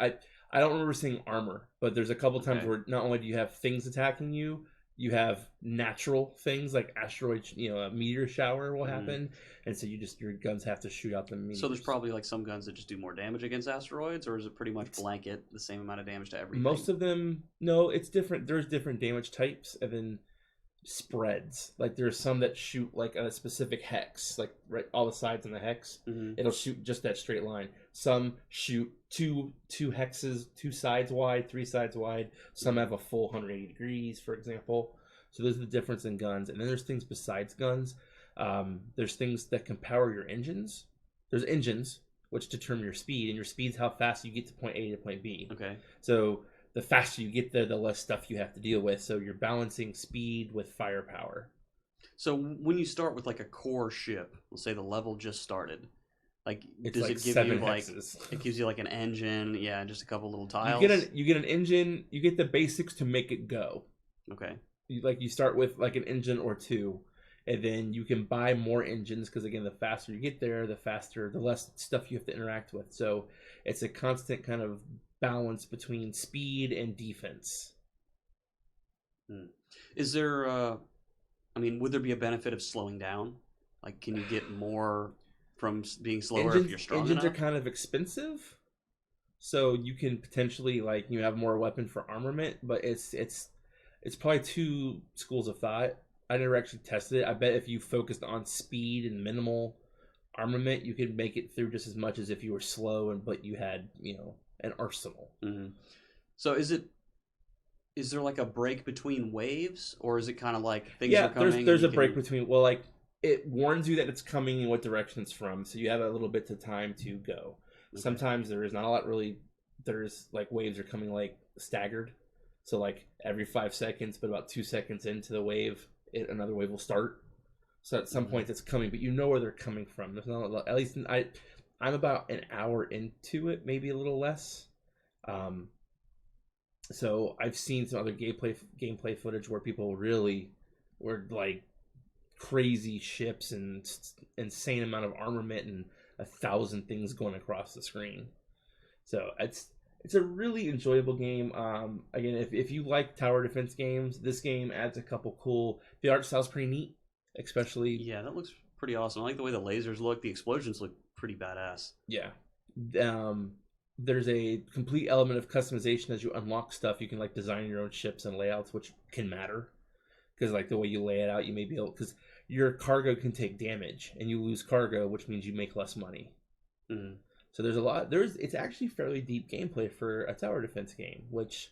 I don't remember seeing armor, but there's a couple times Okay. where not only do you have things attacking you, you have natural things like asteroid, a meteor shower will Mhm. happen, and so your guns have to shoot out the meteors. So there's probably like some guns that just do more damage against asteroids, or is it pretty much blanket the same amount of damage to everything? most of them. No, it's different. There's different damage types, and then spreads. Like there's some that shoot like a specific hex, like right all the sides on the hex. Mhm. It'll shoot just that straight line. Some shoot two hexes, 2 sides wide, 3 sides wide. Some have a full 180 degrees, for example. So there's the difference in guns. And then there's things besides guns. There's things that can power your engines. There's engines which determine your speed, and your speed's how fast you get to point A to point B. Okay. So the faster you get there, the less stuff you have to deal with. So you're balancing speed with firepower. So when you start with like a core ship, let's say the level just started, like It's does like it give 7 you like hexes. it gives you like an engine, yeah, and just a couple little tiles? You get an engine. You get the basics to make it go. Okay. You start with like an engine or 2, and then you can buy more engines because again, the faster you get there, the less stuff you have to interact with. So it's a constant kind of balance between speed and defense. Is there would there be a benefit of slowing down? Like can you get more from being slower if you're strong Engines enough? are kind of expensive, so you can potentially have more weapon for armament, but it's probably 2 schools of thought. I never actually tested it. I bet if you focused on speed and minimal armament, you could make it through just as much as if you were slow but you had an arsenal. Mm-hmm. So is there like a break between waves, or is it kind of like things are coming? There's a break between. Well, like it warns you that it's coming and what direction it's from, so you have a little bit of time to go. Okay. Sometimes there is not a lot really. There's like waves are coming like staggered, so like every 5 seconds, but about 2 seconds into the wave, another wave will start. So at some point it's coming, but you know where they're coming from. There's not at least I'm about an hour into it, maybe a little less. So I've seen some other gameplay footage where people really were like crazy ships and insane amount of armament and 1,000 things going across the screen. So it's a really enjoyable game. Again, if you like tower defense games, this game adds a couple cool. The art style's pretty neat, especially. Yeah, that looks pretty awesome. I like the way the lasers look. The explosions look pretty badass. Yeah. There's a complete element of customization as you unlock stuff. You can like design your own ships and layouts, which can matter because like the way you lay it out, you may be able because your cargo can take damage and you lose cargo, which means you make less money. Mm-hmm. So there's a lot. It's actually fairly deep gameplay for a tower defense game, which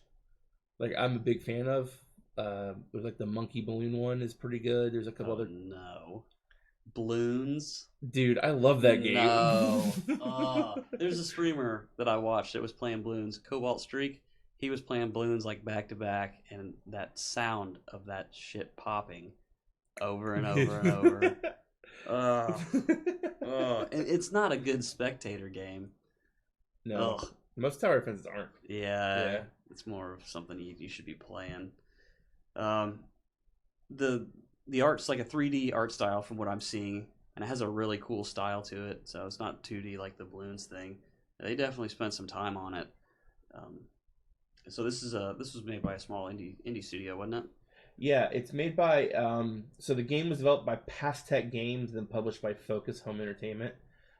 like I'm a big fan of. There's like the monkey balloon one is pretty good. There's a couple other. No. Bloons. Dude, I love that game. No. There's a streamer that I watched that was playing Bloons, Cobalt Streak. He was playing Bloons like back to back, and that sound of that shit popping over and over and over. And it's not a good spectator game. No, Ugh. most tower defenses aren't. Yeah, it's more of something you should be playing. The art's like a 3D art style from what I'm seeing, and it has a really cool style to it. So it's not 2D like the Bloons thing. They definitely spent some time on it. So this was made by a small indie studio, wasn't it? Yeah, it's made by. So the game was developed by Pastech Games, then published by Focus Home Entertainment.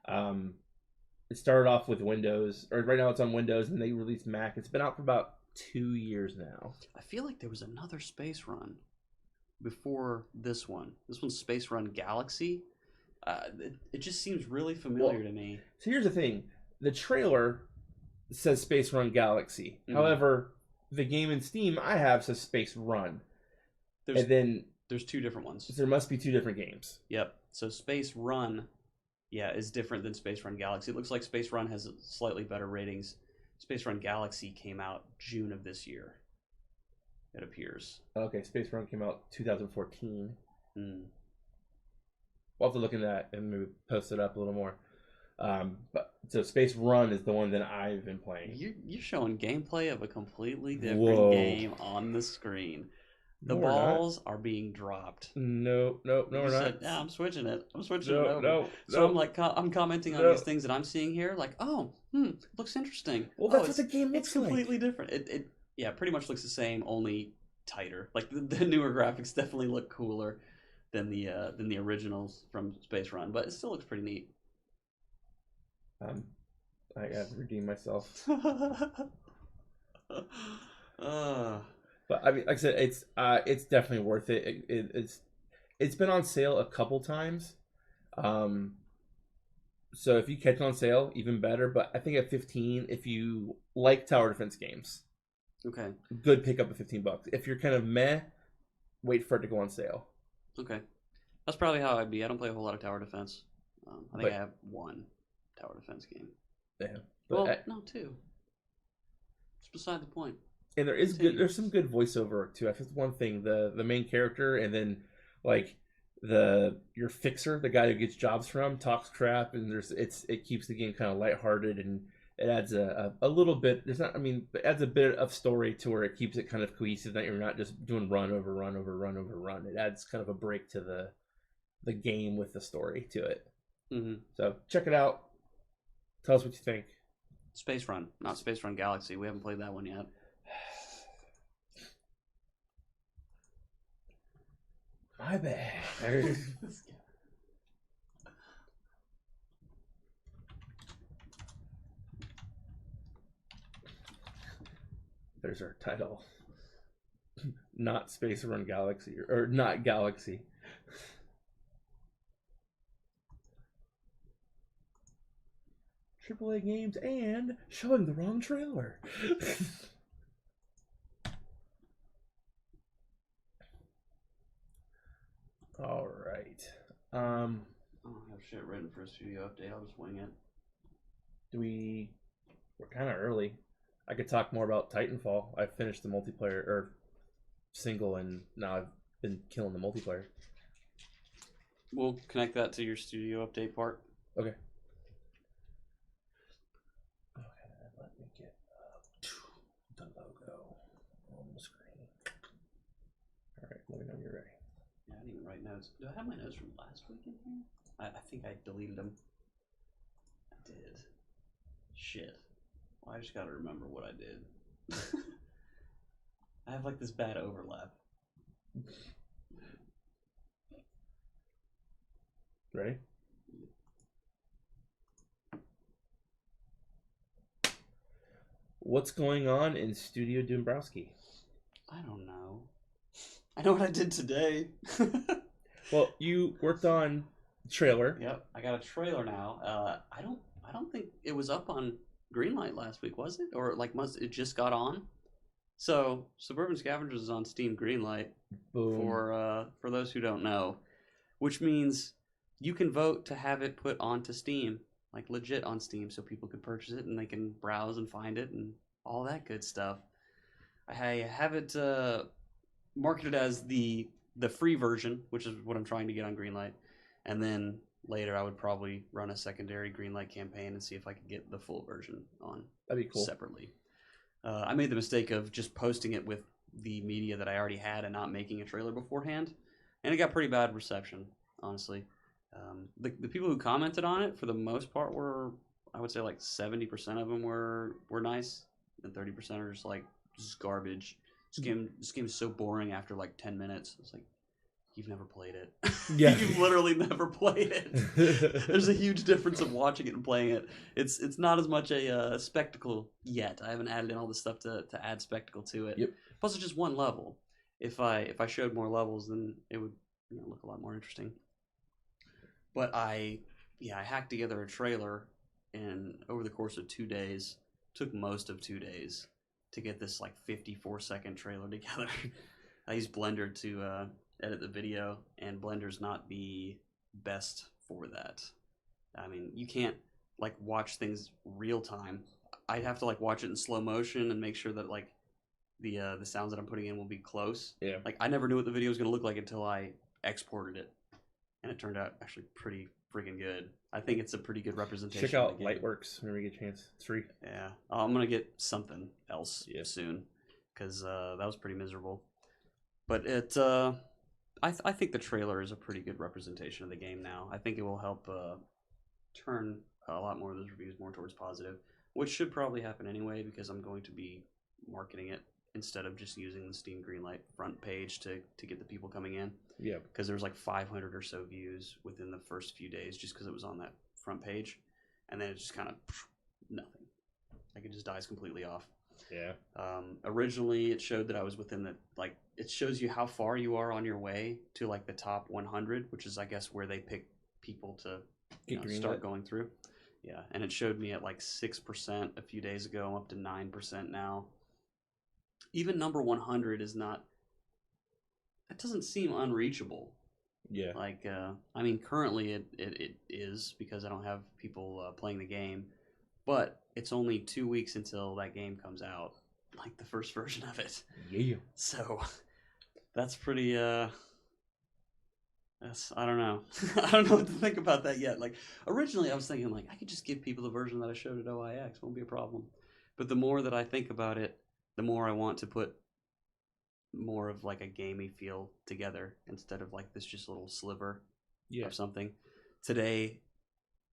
It started off with Windows, or right now it's on Windows, and they released Mac. It's been out for about 2 years now. I feel like there was another Space Run before this one. This one's Space Run Galaxy. It just seems really familiar to me. So here's the thing: the trailer says Space Run Galaxy. Mhm. However, the game in Steam I have says Space Run, and then There's 2 different ones. there must be 2 different games. Yep. So Space Run is different than Space Run Galaxy. It looks like Space Run has slightly better ratings. Space Run Galaxy came out June of this year. It appears. Okay, Space Run came out 2014. Mm. We'll have to look into that and maybe post it up a little more. But so Space Run is the one that I've been playing. You're showing gameplay of a completely different Whoa. game on the screen. The No, we're balls are being dropped. No, we're not. Yeah, I'm switching it. I'm switching it over. No, So I'm like, I'm commenting on these things that I'm seeing here. Like, looks interesting. Well, that's what the game looks like. It's completely different. It pretty much looks the same, only tighter. Like the newer graphics definitely look cooler than the originals from Space Run, but it still looks pretty neat. I have to redeem myself. But I mean, like I said, it's definitely worth it. It's been on sale a couple times. So if you catch it on sale, even better. But I think at 15, if you like tower defense games, okay, good pickup at $15. If you're kind of meh, wait for it to go on sale. Okay, that's probably how I'd be. I don't play a whole lot of tower defense. I think I have one tower defense game. Yeah, well, no, two. It's beside the point. And there's some good voiceover too. I think one thing, the main character, and then like your fixer, the guy who gets jobs from, talks crap, and it keeps the game kind of lighthearted, and it adds a little bit. It adds a bit of story to where it keeps it kind of cohesive. That you're not just doing run over run over run over run. It adds kind of a break to the game with the story to it. Mm-hmm. So check it out. Tell us what you think. Space Run, not Space Run Galaxy. We haven't played that one yet. My bad. There's our title. Not Space Run Galaxy, or not Galaxy. AAA games and showing the wrong trailer. All right. I don't have shit written for a studio update. I'll just wing it. We're kind of early. I could talk more about Titanfall. I finished the multiplayer or single, and now I've been killing the multiplayer. We'll connect that to your studio update part. Okay. Let me get the logo on the screen. All right, let me know when you're ready. Yeah, I didn't even write notes. Do I have my notes from last week in here? I think I deleted them. I did. Shit. Well, I just gotta remember what I did. I have like this bad overlap. Ready? What's going on in Studio Dombrowski? I don't know. I know what I did today. Well, you worked on trailer. Yep, I got a trailer now. I don't think it was up on Greenlight last week, was it? Or like it just got on? So Suburban Scavengers is on Steam Greenlight. Boom. For those who don't know, which means you can vote to have it put onto Steam, like legit on Steam, so people can purchase it and they can browse and find it and all that good stuff. I have it marketed as the free version, which is what I'm trying to get on Greenlight, and then later I would probably run a secondary Greenlight campaign and see if I could get the full version on. That'd be cool. Separately. I made the mistake of just posting it with the media that I already had and not making a trailer beforehand, and it got pretty bad reception, honestly. The people who commented on it, for the most part, were, I would say, like 70% of them were nice, and 30% are just like, this is garbage. This game is so boring after like 10 minutes. It's like, you've never played it. Yeah. You've literally never played it. There's a huge difference of watching it and playing it. It's not as much a spectacle yet. I haven't added in all this stuff to add spectacle to it. Yep. Plus, it's just one level. If I showed more levels, then it would look a lot more interesting. But I hacked together a trailer, and over the course of 2 days, took most of 2 days to get this like 54-second trailer together. I used Blender to edit the video, and Blender's not the best for that. I mean, you can't like watch things real time. I'd have to like watch it in slow motion and make sure that like the sounds that I'm putting in will be close. Yeah. Like I never knew what the video was going to look like until I exported it, and it turned out actually pretty freaking good. I think it's a pretty good representation. Check out Lightworks whenever you get a chance. It's free. Yeah, I'm gonna get something else soon because that was pretty miserable. But I think the trailer is a pretty good representation of the game now. I think it will help turn a lot more of those reviews more towards positive, which should probably happen anyway because I'm going to be marketing it instead of just using the Steam Greenlight front page to get the people coming in. Yeah. Because there was like 500 or so views within the first few days just because it was on that front page. And then it just kind of nothing. Like it just dies completely off. Yeah. Originally, it showed that I was within the, like, it shows you how far you are on your way to like the top 100, which is, I guess, where they pick people to start going through. Yeah. And it showed me at like 6% a few days ago. I'm up to 9% now. Even number 100 is not, that doesn't seem unreachable. Yeah. Like, I mean, currently it is because I don't have people playing the game, but it's only 2 weeks until that game comes out, like the first version of it. Yeah. So that's pretty, I don't know. I don't know what to think about that yet. Like, originally I was thinking, like, I could just give people the version that I showed at OIX. Won't be a problem. But the more that I think about it, the more I want to put more of like a gamey feel together instead of like this just little sliver of something. Today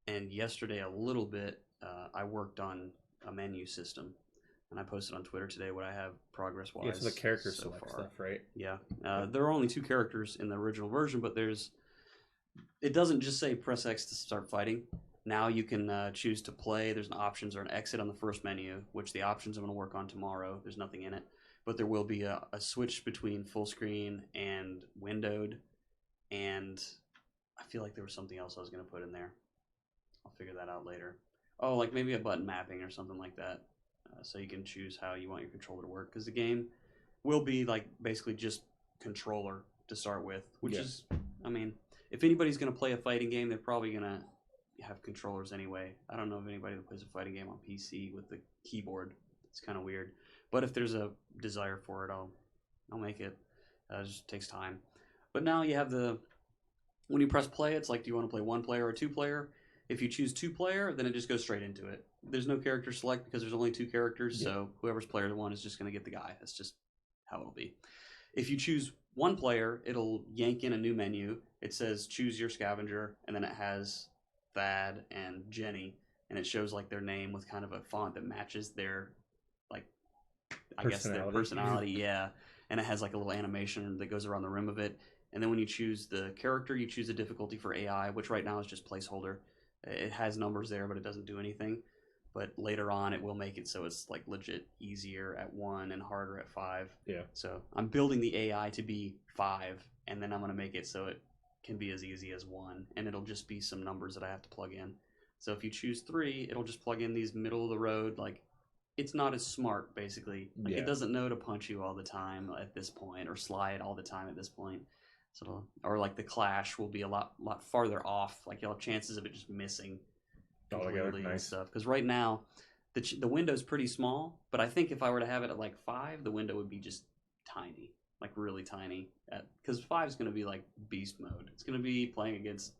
and yesterday a little bit, I worked on a menu system, and I posted on Twitter today what I have progress-wise. Yeah, so the character so select far. stuff, right? Yeah. There are only 2 characters in the original version, but it doesn't just say press X to start fighting. Now you can choose to play. There's an options or an exit on the first menu, which the options I'm going to work on tomorrow. There's nothing in it. But there will be a switch between full screen and windowed. And I feel like there was something else I was going to put in there. I'll figure that out later. Oh, like maybe a button mapping or something like that. So you can choose how you want your controller to work. Because the game will be like basically just controller to start with. Which is, I mean, if anybody's going to play a fighting game, they're probably going to have controllers anyway. I don't know of anybody that plays a fighting game on PC with the keyboard. It's kind of weird. But if there's a desire for it, I'll make it. It just takes time. But now you have when you press play, it's like, do you want to play 1 player or 2 player? If you choose 2 player, then it just goes straight into it. There's no character select because there's only 2 characters, so whoever's player 1 is just going to get the guy. That's just how it'll be. If you choose 1 player, it'll yank in a new menu. It says choose your scavenger, and then it has Thad and Jenny, and it shows like their name with kind of a font that matches their, like, I guess their personality, yeah. And it has like a little animation that goes around the rim of it. And then when you choose the character, you choose a difficulty for AI, which right now is just placeholder. It has numbers there, but it doesn't do anything. But later on, it will make it so it's like legit easier at 1 and harder at 5. Yeah. So I'm building the AI to be 5, and then I'm going to make it so it can be as easy as 1, and it'll just be some numbers that I have to plug in. So if you choose 3, it'll just plug in these middle of the road, like, it's not as smart, basically. Like, it doesn't know to punch you all the time at this point, or slide all the time at this point. So, or like the clash will be a lot farther off. Like you'll have chances of it just missing completely and stuff. Because right now, the window's pretty small. But I think if I were to have it at like 5, the window would be just tiny, like really tiny. Because 5 is going to be like beast mode. It's going to be playing against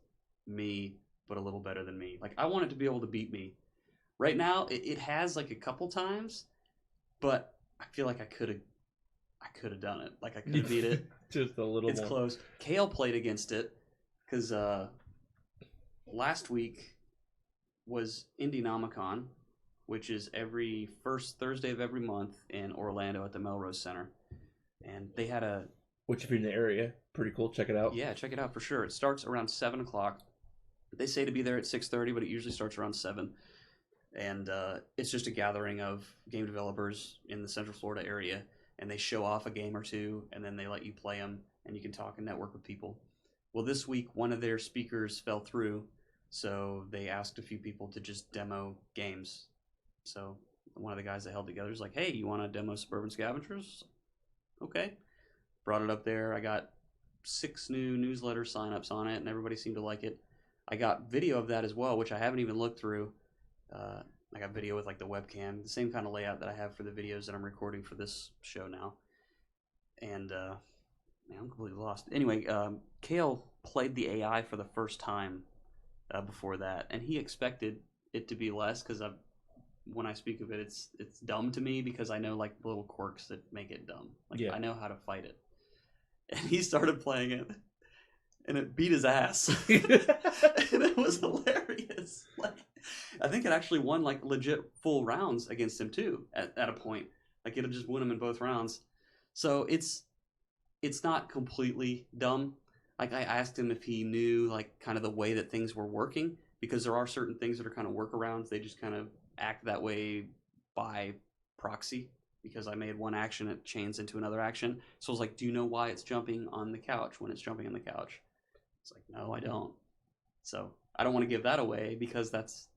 me, but a little better than me. Like I want it to be able to beat me. Right now, it has like a couple times, but I feel like I could have done it. Like I could have beat it. Just a little. It's close. Kale played against it because last week was Indienomicon, which is every first Thursday of every month in Orlando at the Melrose Center, and they had a. Which, if you're in the area, pretty cool. Check it out. Yeah, check it out for sure. It starts around 7 o'clock. They say to be there at 6:30, but it usually starts around 7. And it's just a gathering of game developers in the Central Florida area, and they show off a game or two, and then they let you play them, and you can talk and network with people. Well, this week, one of their speakers fell through, so they asked a few people to just demo games. So one of the guys that held together is like, hey, you want to demo Suburban Scavengers? Okay. Brought it up there. I got 6 new newsletter signups on it, and everybody seemed to like it. I got video of that as well, which I haven't even looked through. I got video with like the webcam, the same kind of layout that I have for the videos that I'm recording for this show now. And man, I'm completely lost. Anyway, Kale played the AI for the first time before that, and he expected it to be less because when I speak of it, it's dumb to me because I know like little quirks that make it dumb. Like Yeah. I know how to fight it. And he started playing it, and it beat his ass, and it was hilarious. Like I think it actually won like legit full rounds against him too at a point. Like it'll just win him in both rounds. So it's not completely dumb. Like I asked him if he knew like kind of the way that things were working because there are certain things that are kind of workarounds. They just kind of act that way by proxy because I made one action, it chains into another action. So I was like, do you know why it's jumping on the couch when it's jumping on the couch? It's like, no, I don't. So I don't want to give that away because that's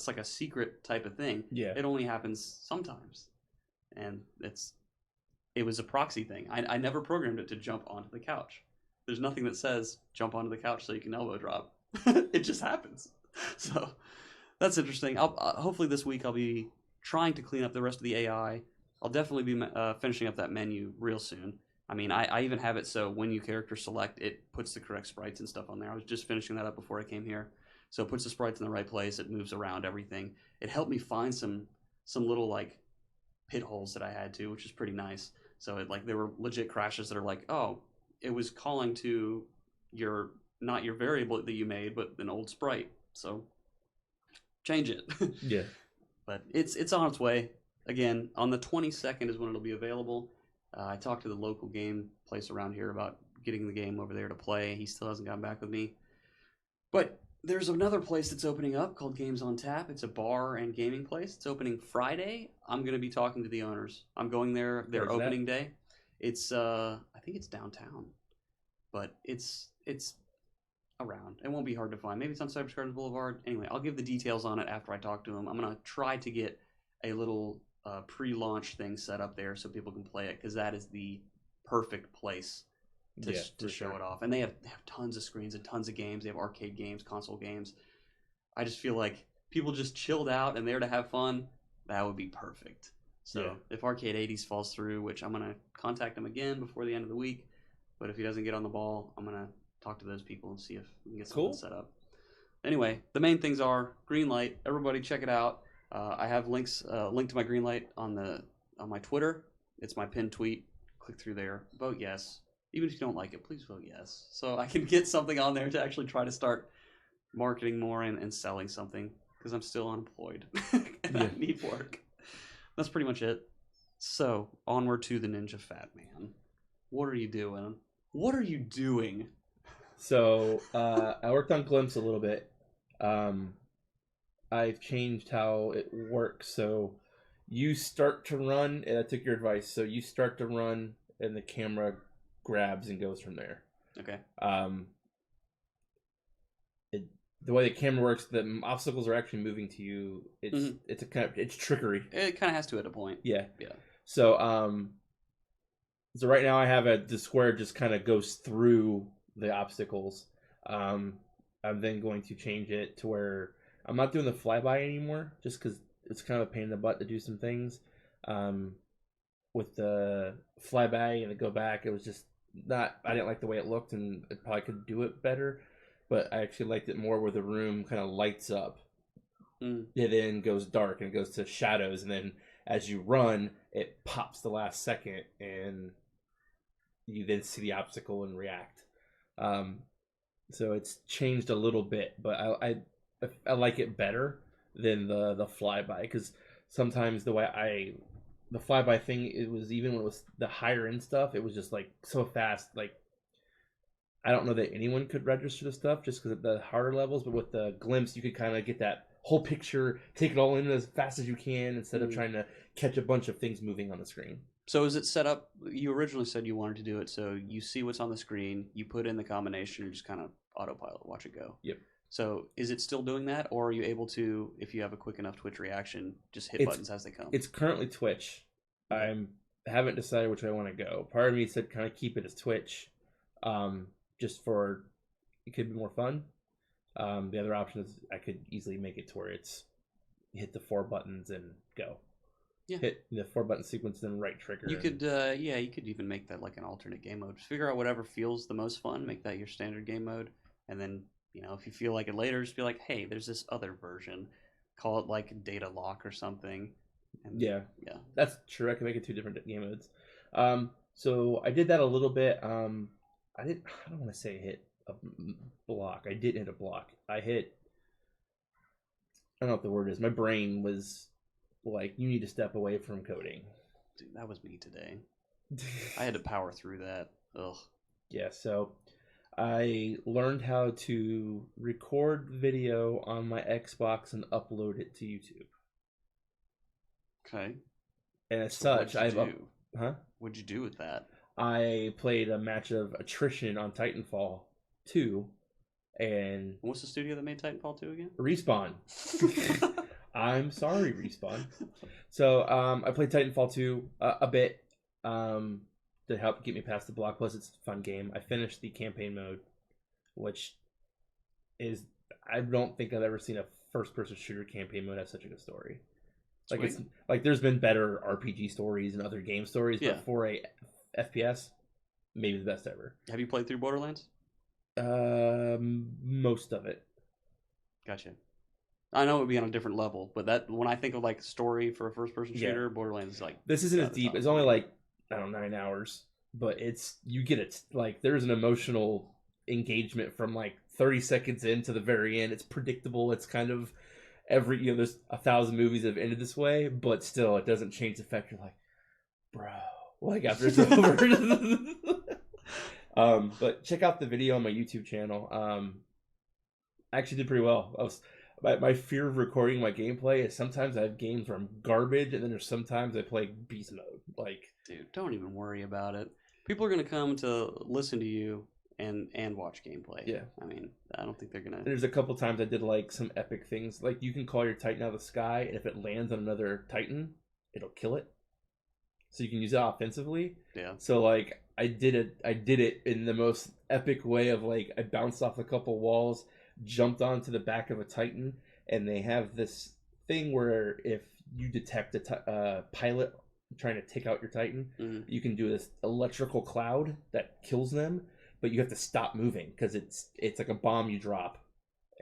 like a secret type of thing. Yeah. It only happens sometimes. And it was a proxy thing. I never programmed it to jump onto the couch. There's nothing that says jump onto the couch so you can elbow drop. It just happens. So that's interesting. I'll hopefully this week I'll be trying to clean up the rest of the AI. I'll definitely be finishing up that menu real soon. I mean, I even have it so when you character select, it puts the correct sprites and stuff on there. I was just finishing that up before I came here. So it puts the sprites in the right place. It moves around everything. It helped me find some little like pit holes that I had to, which is pretty nice. So it like there were legit crashes that are like, oh, it was calling to your not your variable that you made, but an old sprite. So change it. Yeah. But it's on its way. Again, on the 22nd is when it'll be available. I talked to the local game place around here about getting the game over there to play. He still hasn't gotten back with me. But there's another place that's opening up called Games on Tap. It's a bar and gaming place. It's opening Friday. I'm going to be talking to the owners. I'm going there their Where's that? opening day. It's I think it's downtown. But it's around. It won't be hard to find. Maybe it's on Cypress Gardens Boulevard. Anyway, I'll give the details on it after I talk to him. I'm going to try to get a little pre-launch thing set up there so people can play it because that is the perfect place to show it off. And they have tons of screens and tons of games. They have arcade games, console games. I just feel like people just chilled out and there to have fun. That would be perfect. So if Arcade 80s falls through, which I'm going to contact him again before the end of the week, but if he doesn't get on the ball, I'm going to talk to those people and see if we can get something set up. Anyway, the main things are Greenlight. Everybody check it out. I have links, link to my Greenlight on my Twitter. It's my pinned tweet. Click through there. Vote yes. Even if you don't like it, please vote yes. So I can get something on there to actually try to start marketing more and selling something because I'm still unemployed and I need work. That's pretty much it. So onward to the Ninja Fat Man. What are you doing? What are you doing? So I worked on Glimpse a little bit. I've changed how it works. So you start to run, and I took your advice. So you start to run, and the camera grabs and goes from there. Okay. The way the camera works, the obstacles are actually moving to you. It's trickery. It kind of has to at a point. Yeah. Yeah. So so right now I have the square just kind of goes through the obstacles. I'm then going to change it to where I'm not doing the flyby anymore, just because it's kind of a pain in the butt to do some things. With the flyby and the go back, it was just not. I didn't like the way it looked, and I probably could do it better. But I actually liked it more where the room kind of lights up. It then goes dark and it goes to shadows, and then as you run, it pops the last second, and you then see the obstacle and react. So it's changed a little bit, but I like it better than the flyby because sometimes the flyby thing, it was even when it was the higher end stuff, it was just like so fast. Like I don't know that anyone could register the stuff just because of the harder levels, but with the Glimpse, you could kind of get that whole picture, take it all in as fast as you can instead of trying to catch a bunch of things moving on the screen. So is it set up? You originally said you wanted to do it, so you see what's on the screen, you put in the combination, you just kind of autopilot, watch it go. Yep. So is it still doing that, or are you able to, if you have a quick enough Twitch reaction, just hit buttons as they come? It's currently Twitch. I haven't decided which way I want to go. Part of me said kind of keep it as Twitch, just for it could be more fun. The other option is I could easily make it to where it's hit the 4 buttons and go. Yeah. Hit the 4-button sequence, then right trigger. You could, you could even make that like an alternate game mode. Just figure out whatever feels the most fun. Make that your standard game mode, and then if you feel like it later, just be like, hey, there's this other version. Call it like Data Lock or something. And, yeah, yeah, that's true. I can make it 2 different game modes. So I did that a little bit. I don't want to say hit a block. I didn't hit a block. I don't know what the word is. My brain was like, you need to step away from coding. Dude, that was me today. I had to power through that. Ugh. Yeah, so I learned how to record video on my Xbox and upload it to YouTube. Okay. And as such, What'd you do with that? I played a match of attrition on Titanfall 2, and What's the studio that made Titanfall 2 again? Respawn. I'm sorry, Respawn. So I played Titanfall 2 a bit to help get me past the block. Plus, it's a fun game. I finished the campaign mode, which is, I don't think I've ever seen a first-person shooter campaign mode have such a good story. Like, Sweet. it's like there's been better RPG stories and other game stories, Yeah. but for a FPS, maybe the best ever. Have you played through Borderlands? Most of it. Gotcha. I know it would be on a different level, but that when I think of like story for a first-person shooter, Borderlands is like This isn't at as the deep. top. It's only like, I don't know, 9 hours, but you get it. Like, there's an emotional engagement from like 30 seconds into the very end. It's predictable. It's kind of there's 1,000 movies that have ended this way, but still, it doesn't change the fact you're like, bro, like after it's over. But check out the video on my YouTube channel. I actually did pretty well. My fear of recording my gameplay is sometimes I have games where I'm garbage, and then there's sometimes I play beast mode. Like, dude, don't even worry about it. People are gonna come to listen to you and watch gameplay. Yeah. I mean, I don't think they're gonna. There's a couple times I did like some epic things. Like, you can call your Titan out of the sky, and if it lands on another Titan, it'll kill it. So you can use it offensively. Yeah. So like I did it in the most epic way of like, I bounced off a couple walls, jumped onto the back of a Titan, and they have this thing where if you detect a pilot trying to take out your Titan, you can do this electrical cloud that kills them, but you have to stop moving because it's like a bomb you drop,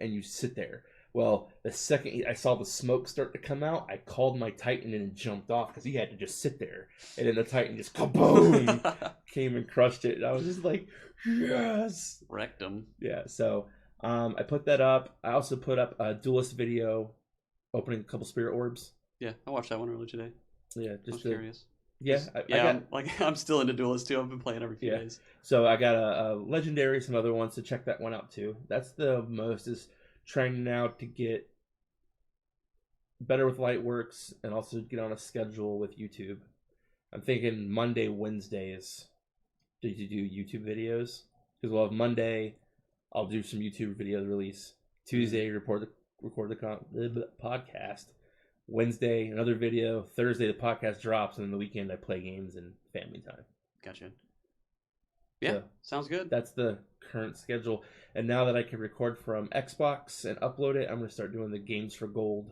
and you sit there. Well, the second I saw the smoke start to come out, I called my Titan and jumped off because he had to just sit there. And then the Titan just kaboom came and crushed it. And I was just like, yes, wrecked him. Yeah. So I put that up. I also put up a Duelist video opening a couple spirit orbs. Yeah, I watched that one earlier today. Yeah, just curious. Yeah, I'm still into Duelist too. I've been playing every few days. So I got a legendary, some other ones to check that one out too. That's the most is trying now to get better with Lightworks and also get on a schedule with YouTube. I'm thinking Monday, Wednesdays to do YouTube videos, because we'll have Monday, I'll do some YouTube video release. Tuesday, record the podcast. Wednesday, another video. Thursday, the podcast drops, and then the weekend I play games and family time. Gotcha. Yeah, so sounds good. That's the current schedule. And now that I can record from Xbox and upload it, I'm going to start doing the Games for Gold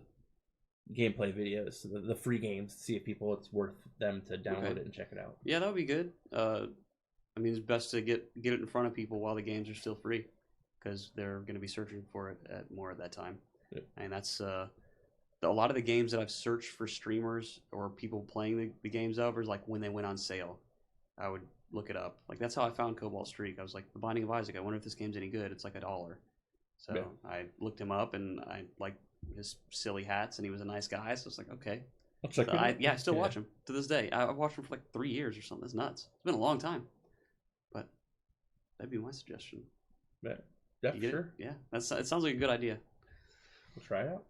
gameplay videos, the free games, to see if it's worth them to download it and check it out. Yeah, that would be good. I mean, it's best to get it in front of people while the games are still free, because they're going to be searching for it more at that time. Yeah. And that's a lot of the games that I've searched for streamers or people playing the games over is like when they went on sale. I would look it up. Like, that's how I found Cobalt Streak. I was like, The Binding of Isaac, I wonder if this game's any good. It's like $1. So yeah. I looked him up, and I liked his silly hats, and he was a nice guy. So I was like, okay. I'll check him out. I still watch him to this day. I've watched him for like 3 years or something. It's nuts. It's been a long time. But that'd be my suggestion. Yeah, sure. It? Yeah, it sounds like a good idea. We'll try it out.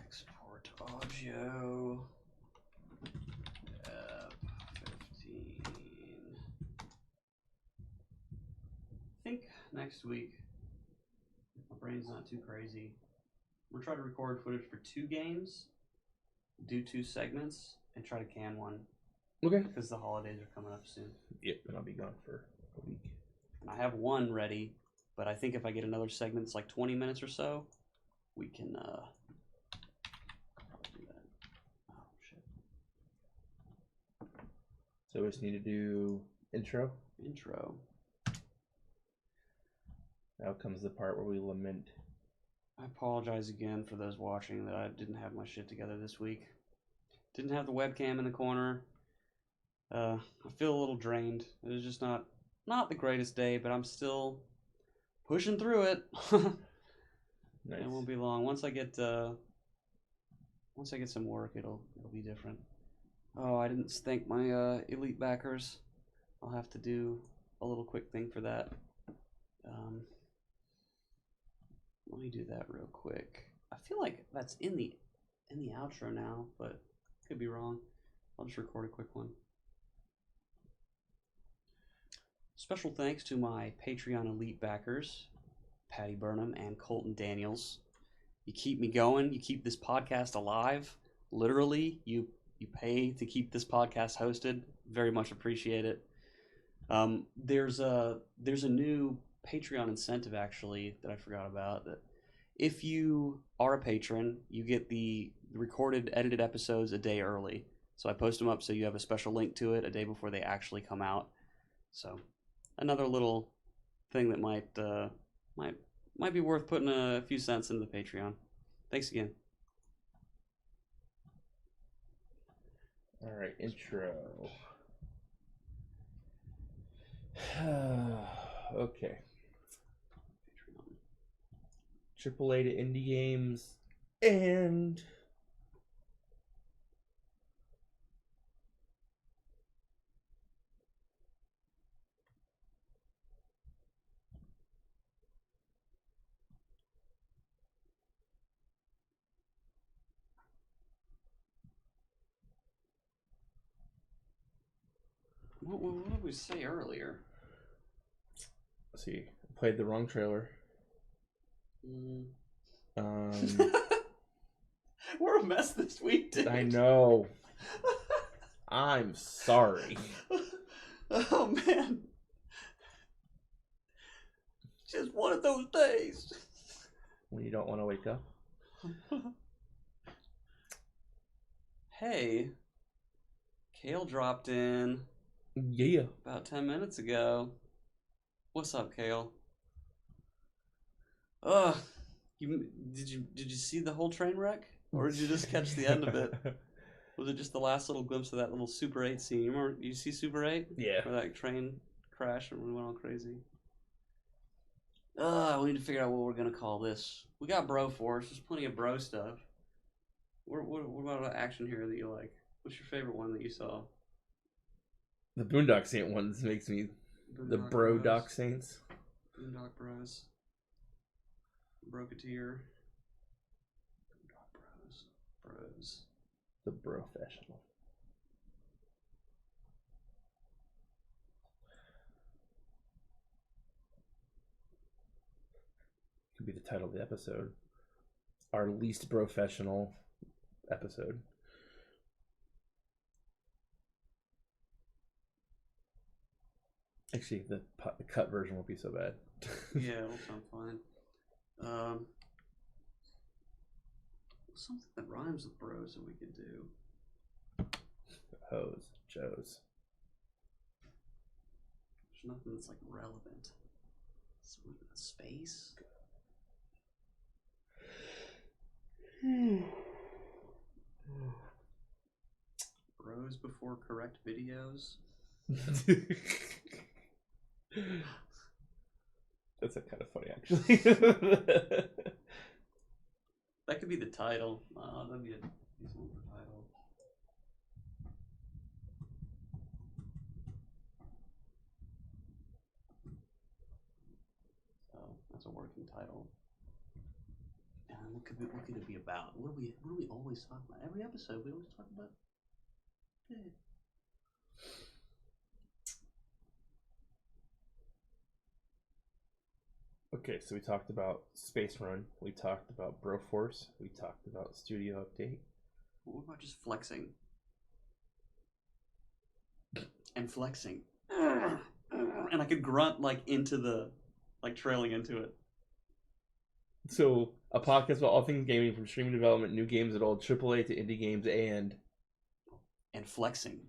Export audio. F15. I think next week, if my brain's not too crazy, we'll try to record footage for 2 games, do 2 segments, and try to can one. Okay. because the holidays are coming up soon. Yep, and I'll be gone for a week. And I have one ready, but I think if I get another segment, it's like 20 minutes or so, we can do that. Oh shit. So we just need to do intro. Intro. Now comes the part where we lament. I apologize again for those watching that I didn't have my shit together this week. Didn't have the webcam in the corner. I feel a little drained. It was just not the greatest day, but I'm still pushing through it. Nice. It won't be long. Once I get some work, it'll be different. Oh, I didn't thank my elite backers. I'll have to do a little quick thing for that. Let me do that real quick. I feel like that's in the outro now, but could be wrong. I'll just record a quick one. Special thanks to my Patreon elite backers, Patty Burnham and Colton Daniels. You keep me going. You keep this podcast alive. Literally, you pay to keep this podcast hosted. Very much appreciate it. There's a new Patreon incentive actually that I forgot about. That if you are a patron, you get the recorded, edited episodes a day early. So I post them up so you have a special link to it a day before they actually come out. So another little thing that might be worth putting a few cents into the Patreon. Thanks again. All right, intro. Okay. AAA to indie games and What did we say earlier? let's see, I played the wrong trailer. We're a mess this week, dude. I know. I'm sorry. Oh man. Just one of those days. When you don't want to wake up. Hey, Kale dropped in Yeah. about 10 minutes ago. What's up, Kale? Ugh. Did you see the whole train wreck? Or did you just catch the end of it? Was it just the last little glimpse of that little Super 8 scene? You remember, you see Super 8? Yeah. Where that train crashed and we went all crazy. We need to figure out what we're going to call this. We got Bro Force. There's plenty of bro stuff. What about an action hero that you like? What's your favorite one that you saw? The Boondock Saint ones makes me the Bro Doc Saints. Boondock Bros. Broketeer. Boondock Bros. Bros. The Brofessional. Could be the title of the episode. Our least professional episode. Actually, the cut version won't be so bad. Yeah, it'll sound fine. Something that rhymes with bros that we could do. Hoes, Joes. There's nothing that's like relevant. Space? Bros before correct videos? That's kind of funny, actually. That could be the title. That'd be a decent one for title. So that's a working title. And what could it be about? What do we always talk about? Every episode we always talk about. Yeah. Okay, so we talked about Space Run. We talked about Broforce. We talked about Studio Update. What about just flexing? and flexing. And I could grunt like into the like trailing into it. So, a podcast about all things gaming from streaming development, new games at old, AAA to indie games, and flexing.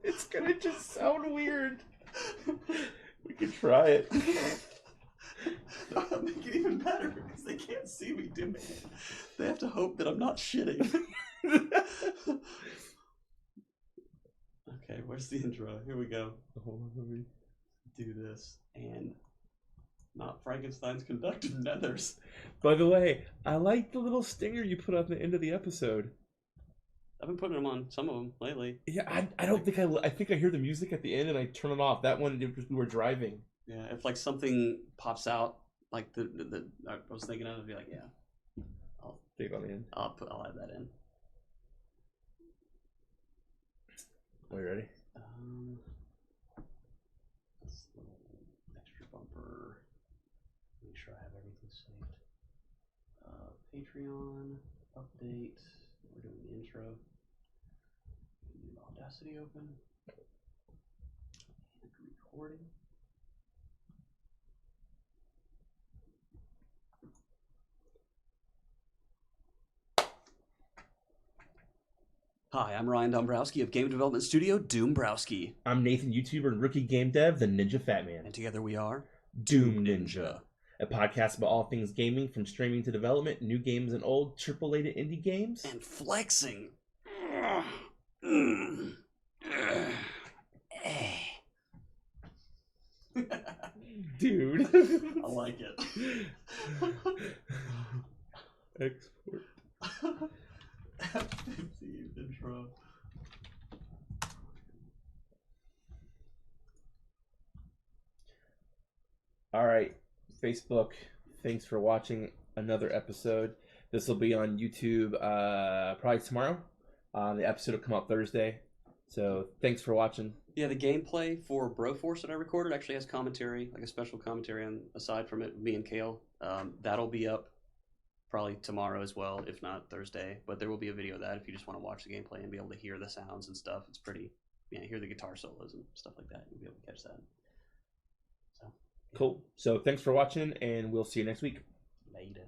It's gonna just sound weird. We could try it. That'll make it even better because they can't see me doing it. They have to hope that I'm not shitting. Okay, where's the intro? Here we go. Do this and not Frankenstein's conductive nethers. By the way, I like the little stinger you put on the end of the episode. I've been putting them on some of them lately. Yeah, I don't think I think I hear the music at the end and I turn it off. That one we were driving. Yeah, if like something pops out, like the I was thinking of, I'd be like, yeah, I'll take it on the end. I'll add that in. Are you ready? This little extra bumper. Make sure I have everything saved. Patreon update. We're doing the intro. Leave Audacity open. Recording. Hi, I'm Ryan Dombrowski of game development studio Doombrowski. I'm Nathan, YouTuber and rookie game dev, the Ninja Fat Man. And together we are Doom Ninja, a podcast about all things gaming from streaming to development, new games and old, AAA to indie games. And flexing. Dude. I like it. Export. 50 intro. All right, Facebook, thanks for watching another episode. This will be on YouTube probably tomorrow. The episode will come out Thursday. So thanks for watching. Yeah, the gameplay for Broforce that I recorded actually has commentary, like a special commentary on aside from it, me and Kale. That'll be up probably tomorrow as well, if not Thursday. But there will be a video of that if you just want to watch the gameplay and be able to hear the sounds and stuff. It's pretty, hear the guitar solos and stuff like that. You'll be able to catch that. So, Cool. So thanks for watching, and we'll see you next week. later.